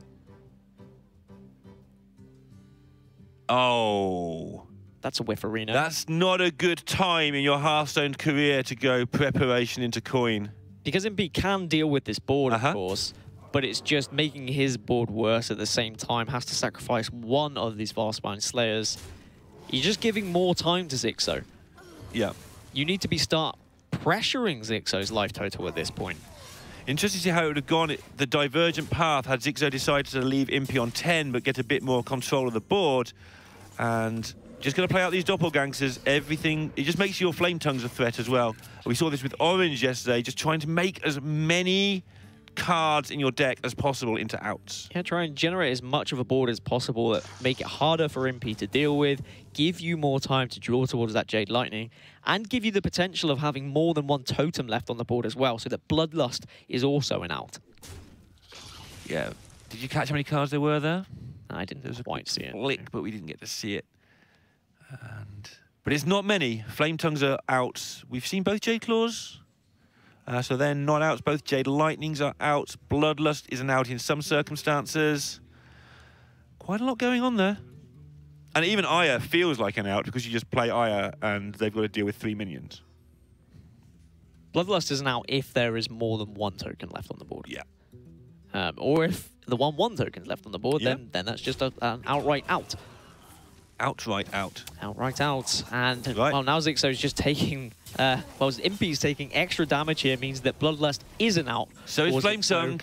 Speaker 2: Oh.
Speaker 1: That's a whifferino.
Speaker 2: That's not a good time in your Hearthstone career to go preparation into coin.
Speaker 1: Because Impyyyy can deal with this board, of course, but it's just making his board worse at the same time. Has to sacrifice one of these Vastbind Slayers. You're just giving more time to Xixo.
Speaker 2: Yeah.
Speaker 1: You need to start pressuring Xixo's life total at this point.
Speaker 2: Interesting to see how it would have gone. The divergent path had Xixo decided to leave Impyyyy on 10 but get a bit more control of the board. And just going to play out these doppelgangsters. Everything, it just makes your Flame Tongues a threat as well. We saw this with Orange yesterday, just trying to make as many cards in your deck as possible into outs.
Speaker 1: Yeah, try and generate as much of a board as possible that make it harder for Impyyyy to deal with, give you more time to draw towards that Jade Lightning, and give you the potential of having more than one totem left on the board as well, so that Bloodlust is also an out.
Speaker 2: Yeah. Did you catch how many cards there were there?
Speaker 1: I didn't quite see it.
Speaker 2: Click, but we didn't get to see it. But it's not many. Flame Tongues are out. We've seen both Jade Claws. So they're not out. Both Jade Lightnings are out. Bloodlust is an out in some circumstances. Quite a lot going on there. And even Aya feels like an out because you just play Aya and they've got to deal with 3 minions.
Speaker 1: Bloodlust is an out if there is more than one token left on the board.
Speaker 2: Yeah.
Speaker 1: Or if the one token's left on the board, then that's just an outright out.
Speaker 2: Outright out.
Speaker 1: Outright out. And, well, now Xixo's just taking... well, Impyyy's taking extra damage here, means that Bloodlust is an out.
Speaker 2: So his Flame Tongue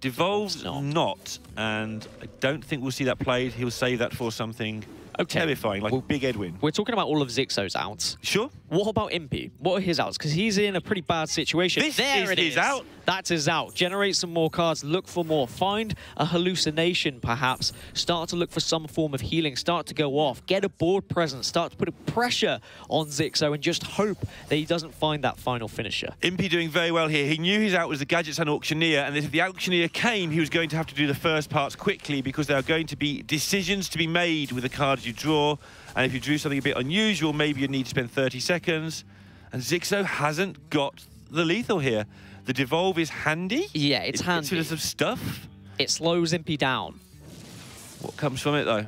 Speaker 2: devolves not. And I don't think we'll see that played. He'll save that for something terrifying, like Big Edwin.
Speaker 1: We're talking about all of Xixo's outs.
Speaker 2: Sure.
Speaker 1: What about Impyyyy? What are his outs? Because he's in a pretty bad situation.
Speaker 2: This is his out.
Speaker 1: That's his out. Generate some more cards, look for more. Find a hallucination, perhaps. Start to look for some form of healing. Start to go off. Get a board presence. Start to put a pressure on Xixo and just hope that he doesn't find that final finisher.
Speaker 2: Impyyyy doing very well here. He knew his out was the Gadgets and Auctioneer, and if the Auctioneer came, he was going to have to do the first parts quickly because there are going to be decisions to be made with the cards you draw. And if you drew something a bit unusual, maybe you need to spend 30 seconds. And Xixo hasn't got the lethal here. The Devolve is handy.
Speaker 1: Yeah, it's handy.
Speaker 2: It's some stuff.
Speaker 1: It slows Impyyyy down.
Speaker 2: What comes from it, though?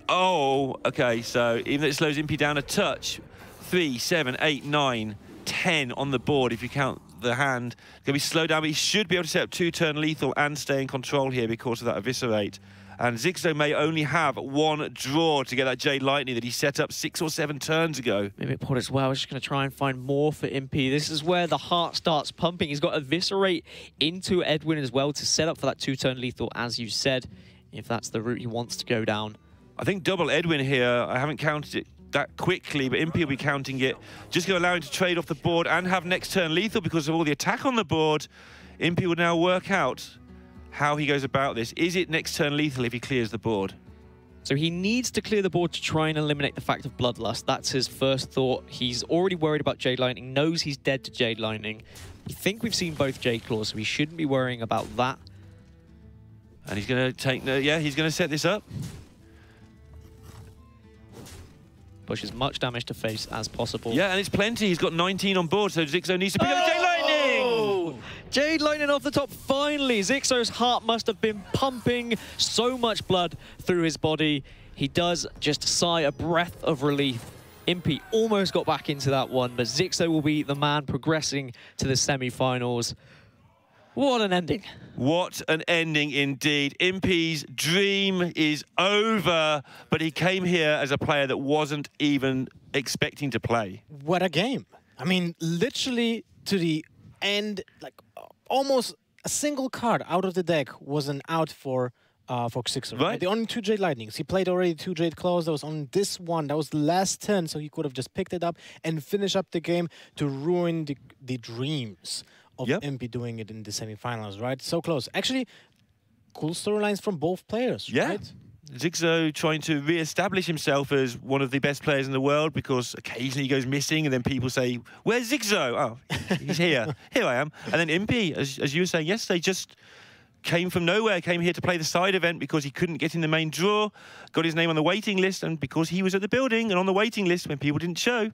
Speaker 2: Oh, okay, so even though it slows Impyyyy down a touch, 3, 7, 8, 9, 10 on the board if you count the hand. Going to be slowed down, but he should be able to set up 2-turn lethal and stay in control here because of that Eviscerate. And Xixo may only have one draw to get that Jade Lightning that he set up 6 or 7 turns ago.
Speaker 1: Maybe Pod as well. He's just going to try and find more for Impyyyy. This is where the heart starts pumping. He's got Eviscerate into Edwin as well to set up for that 2-turn lethal, as you said, if that's the route he wants to go down.
Speaker 2: I think double Edwin here. I haven't counted it that quickly, but Impyyyy will be counting it. Just going to allow him to trade off the board and have next turn lethal because of all the attack on the board. Impyyyy will now work out how he goes about this. Is it next turn lethal if he clears the board?
Speaker 1: So he needs to clear the board to try and eliminate the fact of Bloodlust. That's his first thought. He's already worried about Jade Lightning, knows he's dead to Jade Lightning. We think we've seen both Jade Claws, so he shouldn't be worrying about that.
Speaker 2: And he's going to take... yeah, he's going to set this up.
Speaker 1: Push as much damage to face as possible.
Speaker 2: Yeah, and it's plenty. He's got 19 on board, so Xixo needs to pick up the Jade Lightning!
Speaker 1: Jade Lightning off the top, finally. Xixo's heart must have been pumping so much blood through his body. He does just sigh a breath of relief. Impyyyy almost got back into that one, but Xixo will be the man progressing to the semi-finals. What an ending.
Speaker 2: What an ending indeed. Impyyy's dream is over, but he came here as a player that wasn't even expecting to play.
Speaker 3: What a game. I mean, literally to the end, like almost a single card out of the deck was an out for Xixo.
Speaker 2: Right.
Speaker 3: The only 2 Jade Lightnings. He played already 2 Jade Claws. That was on this one. That was the last turn, so he could have just picked it up and finished up the game to ruin the dreams of
Speaker 2: Yep.
Speaker 3: Impyyyy doing it in the semifinals, right? So close. Actually, cool storylines from both players,
Speaker 2: Yeah.
Speaker 3: right?
Speaker 2: Xixo trying to re-establish himself as one of the best players in the world because occasionally he goes missing and then people say, where's Xixo? Oh, he's here. Here I am. And then Impyyyy, as you were saying yesterday, just came from nowhere, came here to play the side event because he couldn't get in the main draw, got his name on the waiting list, and because he was at the building and on the waiting list when people didn't show,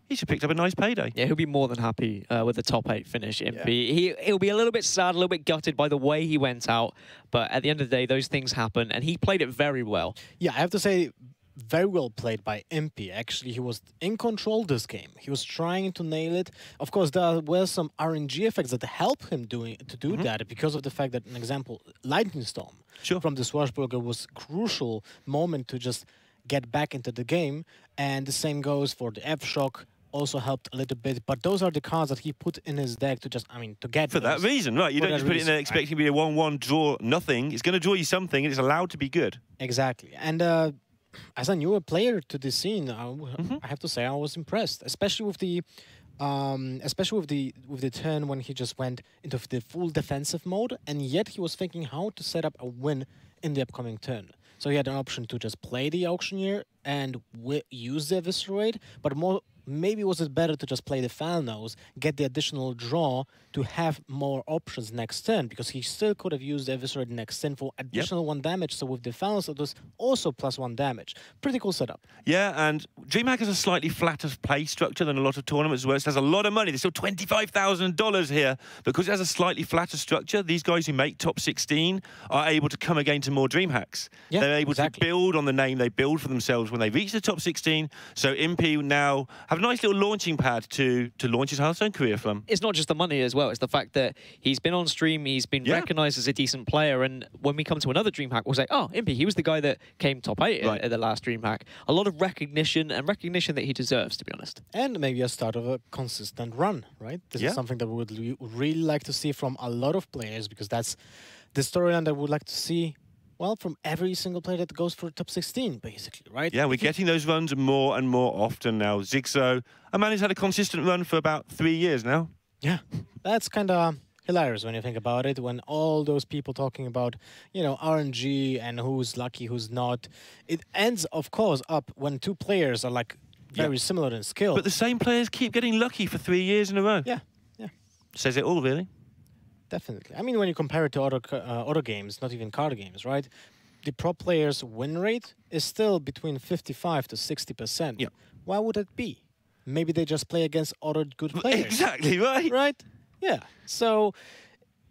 Speaker 2: he should have picked up a nice payday.
Speaker 1: Yeah, he'll be more than happy with the top 8 finish. Impyyyy. He'll be a little bit sad, a little bit gutted by the way he went out, but at the end of the day, those things happen, and he played it very well.
Speaker 3: Yeah, I have to say, very well played by Impyyyy. Actually, he was in control this game. He was trying to nail it. Of course, there were some RNG effects that help him do that because of the fact that, an example, Lightning Storm from the Swashbuckler was crucial moment to just get back into the game. And the same goes for the F-Shock. Also helped a little bit, but those are the cards that he put in his deck to just, to get
Speaker 2: for that reason, right? You don't just put it in there expecting to be a 1-1 draw nothing. It's going to draw you something, and it's allowed to be good.
Speaker 3: Exactly. And as a newer player to this scene, I have to say I was impressed, especially with the turn when he just went into the full defensive mode, and yet he was thinking how to set up a win in the upcoming turn. So he had an option to just play the Auctioneer and use the Eviscerate, but maybe was it better to just play the Falnose, get the additional draw to have more options next turn, because he still could have used the Eviscerate next turn for additional 1 damage. So with the Falnose, it was also +1 damage. Pretty cool setup.
Speaker 2: Yeah, and DreamHack has a slightly flatter play structure than a lot of tournaments where it has a lot of money. There's still $25,000 here. Because it has a slightly flatter structure, these guys who make top 16 are able to come again to more DreamHacks.
Speaker 3: Yeah,
Speaker 2: they're able to build on the name they build for themselves when they reach the top 16. So Impyyyy now have a nice little launching pad to launch his Hearthstone career from.
Speaker 1: It's not just the money as well, it's the fact that he's been on stream, he's been recognised as a decent player, and when we come to another DreamHack, we'll say, oh, Impyyyy, he was the guy that came top 8 at the last DreamHack. A lot of recognition, and recognition that he deserves, to be honest.
Speaker 3: And maybe a start of a consistent run, right? This is something that we would really like to see from a lot of players, because that's the storyline that we would like to see, well, from every single player that goes for top 16, basically, right?
Speaker 2: Yeah, we're getting those runs more and more often now. Xixo, a man who's had a consistent run for about 3 years now.
Speaker 3: Yeah, that's kind of hilarious when you think about it, when all those people talking about, RNG and who's lucky, who's not. It ends, of course, up when 2 players are, like, very similar in skill.
Speaker 2: But the same players keep getting lucky for 3 years in a row.
Speaker 3: Yeah.
Speaker 2: Says it all, really.
Speaker 3: Definitely. I mean, when you compare it to other games, not even card games, right? The pro players' win rate is still between 55 to 60%.
Speaker 2: Yeah.
Speaker 3: Why would that be? Maybe they just play against other good players.
Speaker 2: Exactly, right?
Speaker 3: Right? Yeah. So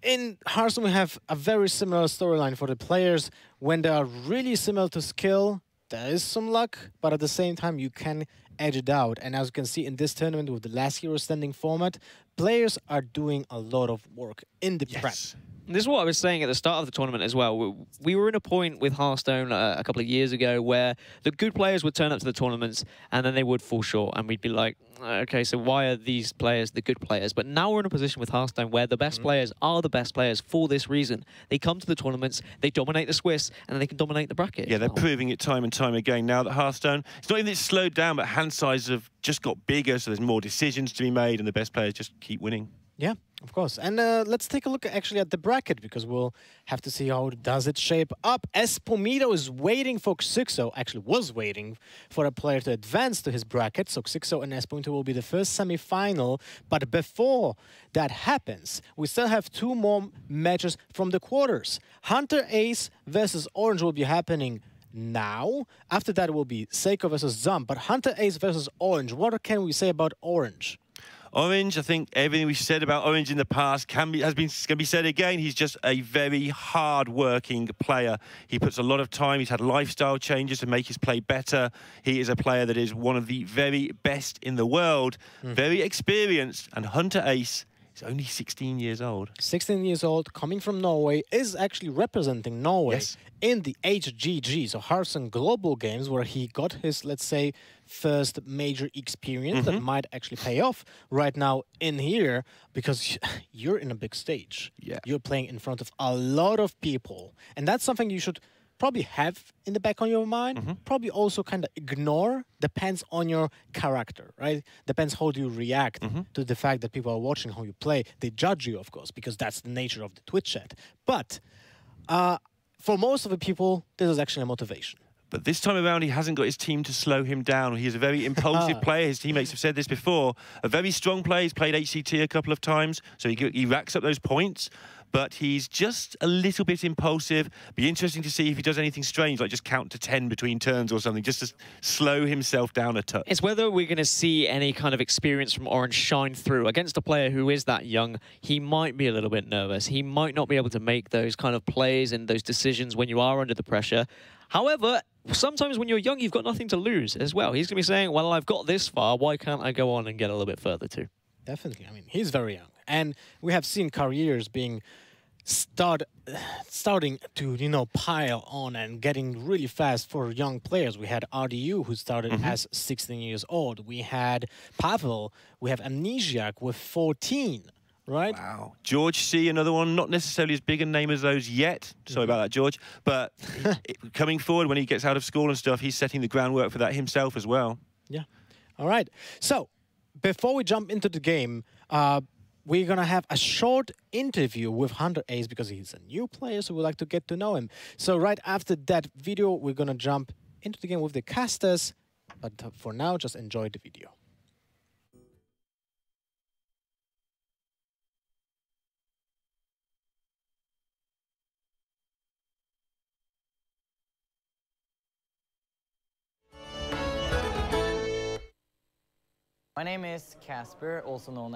Speaker 3: in Hearthstone, we have a very similar storyline for the players. When they are really similar to skill, there is some luck, but at the same time, you can edge it out. And as you can see in this tournament with the last hero standing format, players are doing a lot of work in the prep.
Speaker 1: This is what I was saying at the start of the tournament as well. We were in a point with Hearthstone a couple of years ago where the good players would turn up to the tournaments and then they would fall short, and we'd be like, okay, so why are these players the good players? But now we're in a position with Hearthstone where the best players are the best players for this reason. They come to the tournaments, they dominate the Swiss, and they can dominate the bracket.
Speaker 2: Yeah, they're proving it time and time again now that Hearthstone, it's not even that it's slowed down, but hand sizes have just got bigger, so there's more decisions to be made, and the best players just keep winning.
Speaker 3: Yeah, of course. And let's take a look actually at the bracket, because we'll have to see how does it shape up. Espomido is waiting for Xixo, actually was waiting for a player to advance to his bracket. So Xixo and Espomido will be the first semi-final. But before that happens, we still have 2 more matches from the quarters. Hunter Ace versus Orange will be happening now. After that, it will be Seiko versus Zump. But Hunter Ace versus Orange, what can we say about Orange?
Speaker 2: Orange, I think everything we've said about Orange in the past can be said again. He's just a very hard-working player. He puts a lot of time. He's had lifestyle changes to make his play better. He is a player that is one of the very best in the world, very experienced, and Hunter Ace is only 16 years old. 16
Speaker 3: years old, coming from Norway, is actually representing Norway in the HGG, so Hearthstone Global Games, where he got his, let's say, first major experience that might actually pay off right now in here, because you're in a big stage. Yeah. You're playing in front of a lot of people, and that's something you should probably have in the back of your mind, probably also kind of ignore, depends on your character, right? Depends how do you react to the fact that people are watching how you play. They judge you, of course, because that's the nature of the Twitch chat. But for most of the people, this is actually a motivation.
Speaker 2: But this time around, he hasn't got his team to slow him down. He is a very impulsive player. His teammates have said this before. A very strong player. He's played HCT a couple of times, so he racks up those points. But he's just a little bit impulsive. Be interesting to see if he does anything strange, like just count to 10 between turns or something, just to slow himself down a touch. It's
Speaker 1: whether we're going to see any kind of experience from Orange shine through. Against a player who is that young, he might be a little bit nervous. He might not be able to make those kind of plays and those decisions when you are under the pressure. However, sometimes when you're young, you've got nothing to lose as well. He's going to be saying, well, I've got this far. Why can't I go on and get a little bit further too?
Speaker 3: Definitely. I mean, he's very young. And we have seen careers being starting to, you know, pile on and getting really fast for young players. We had RDU, who started as 16 years old. We had Pavel. We have Amnesiac with 14. Right?
Speaker 2: Wow. George C, another one, not necessarily as big a name as those yet. Sorry about that, George. But coming forward when he gets out of school and stuff, he's setting the groundwork for that himself as well.
Speaker 3: Yeah. All right. So, before we jump into the game, we're going to have a short interview with Hunter Ace because he's a new player, so we'd like to get to know him. So, right after that video, we're going to jump into the game with the casters. But for now, just enjoy the video.
Speaker 4: My name is Casper, also known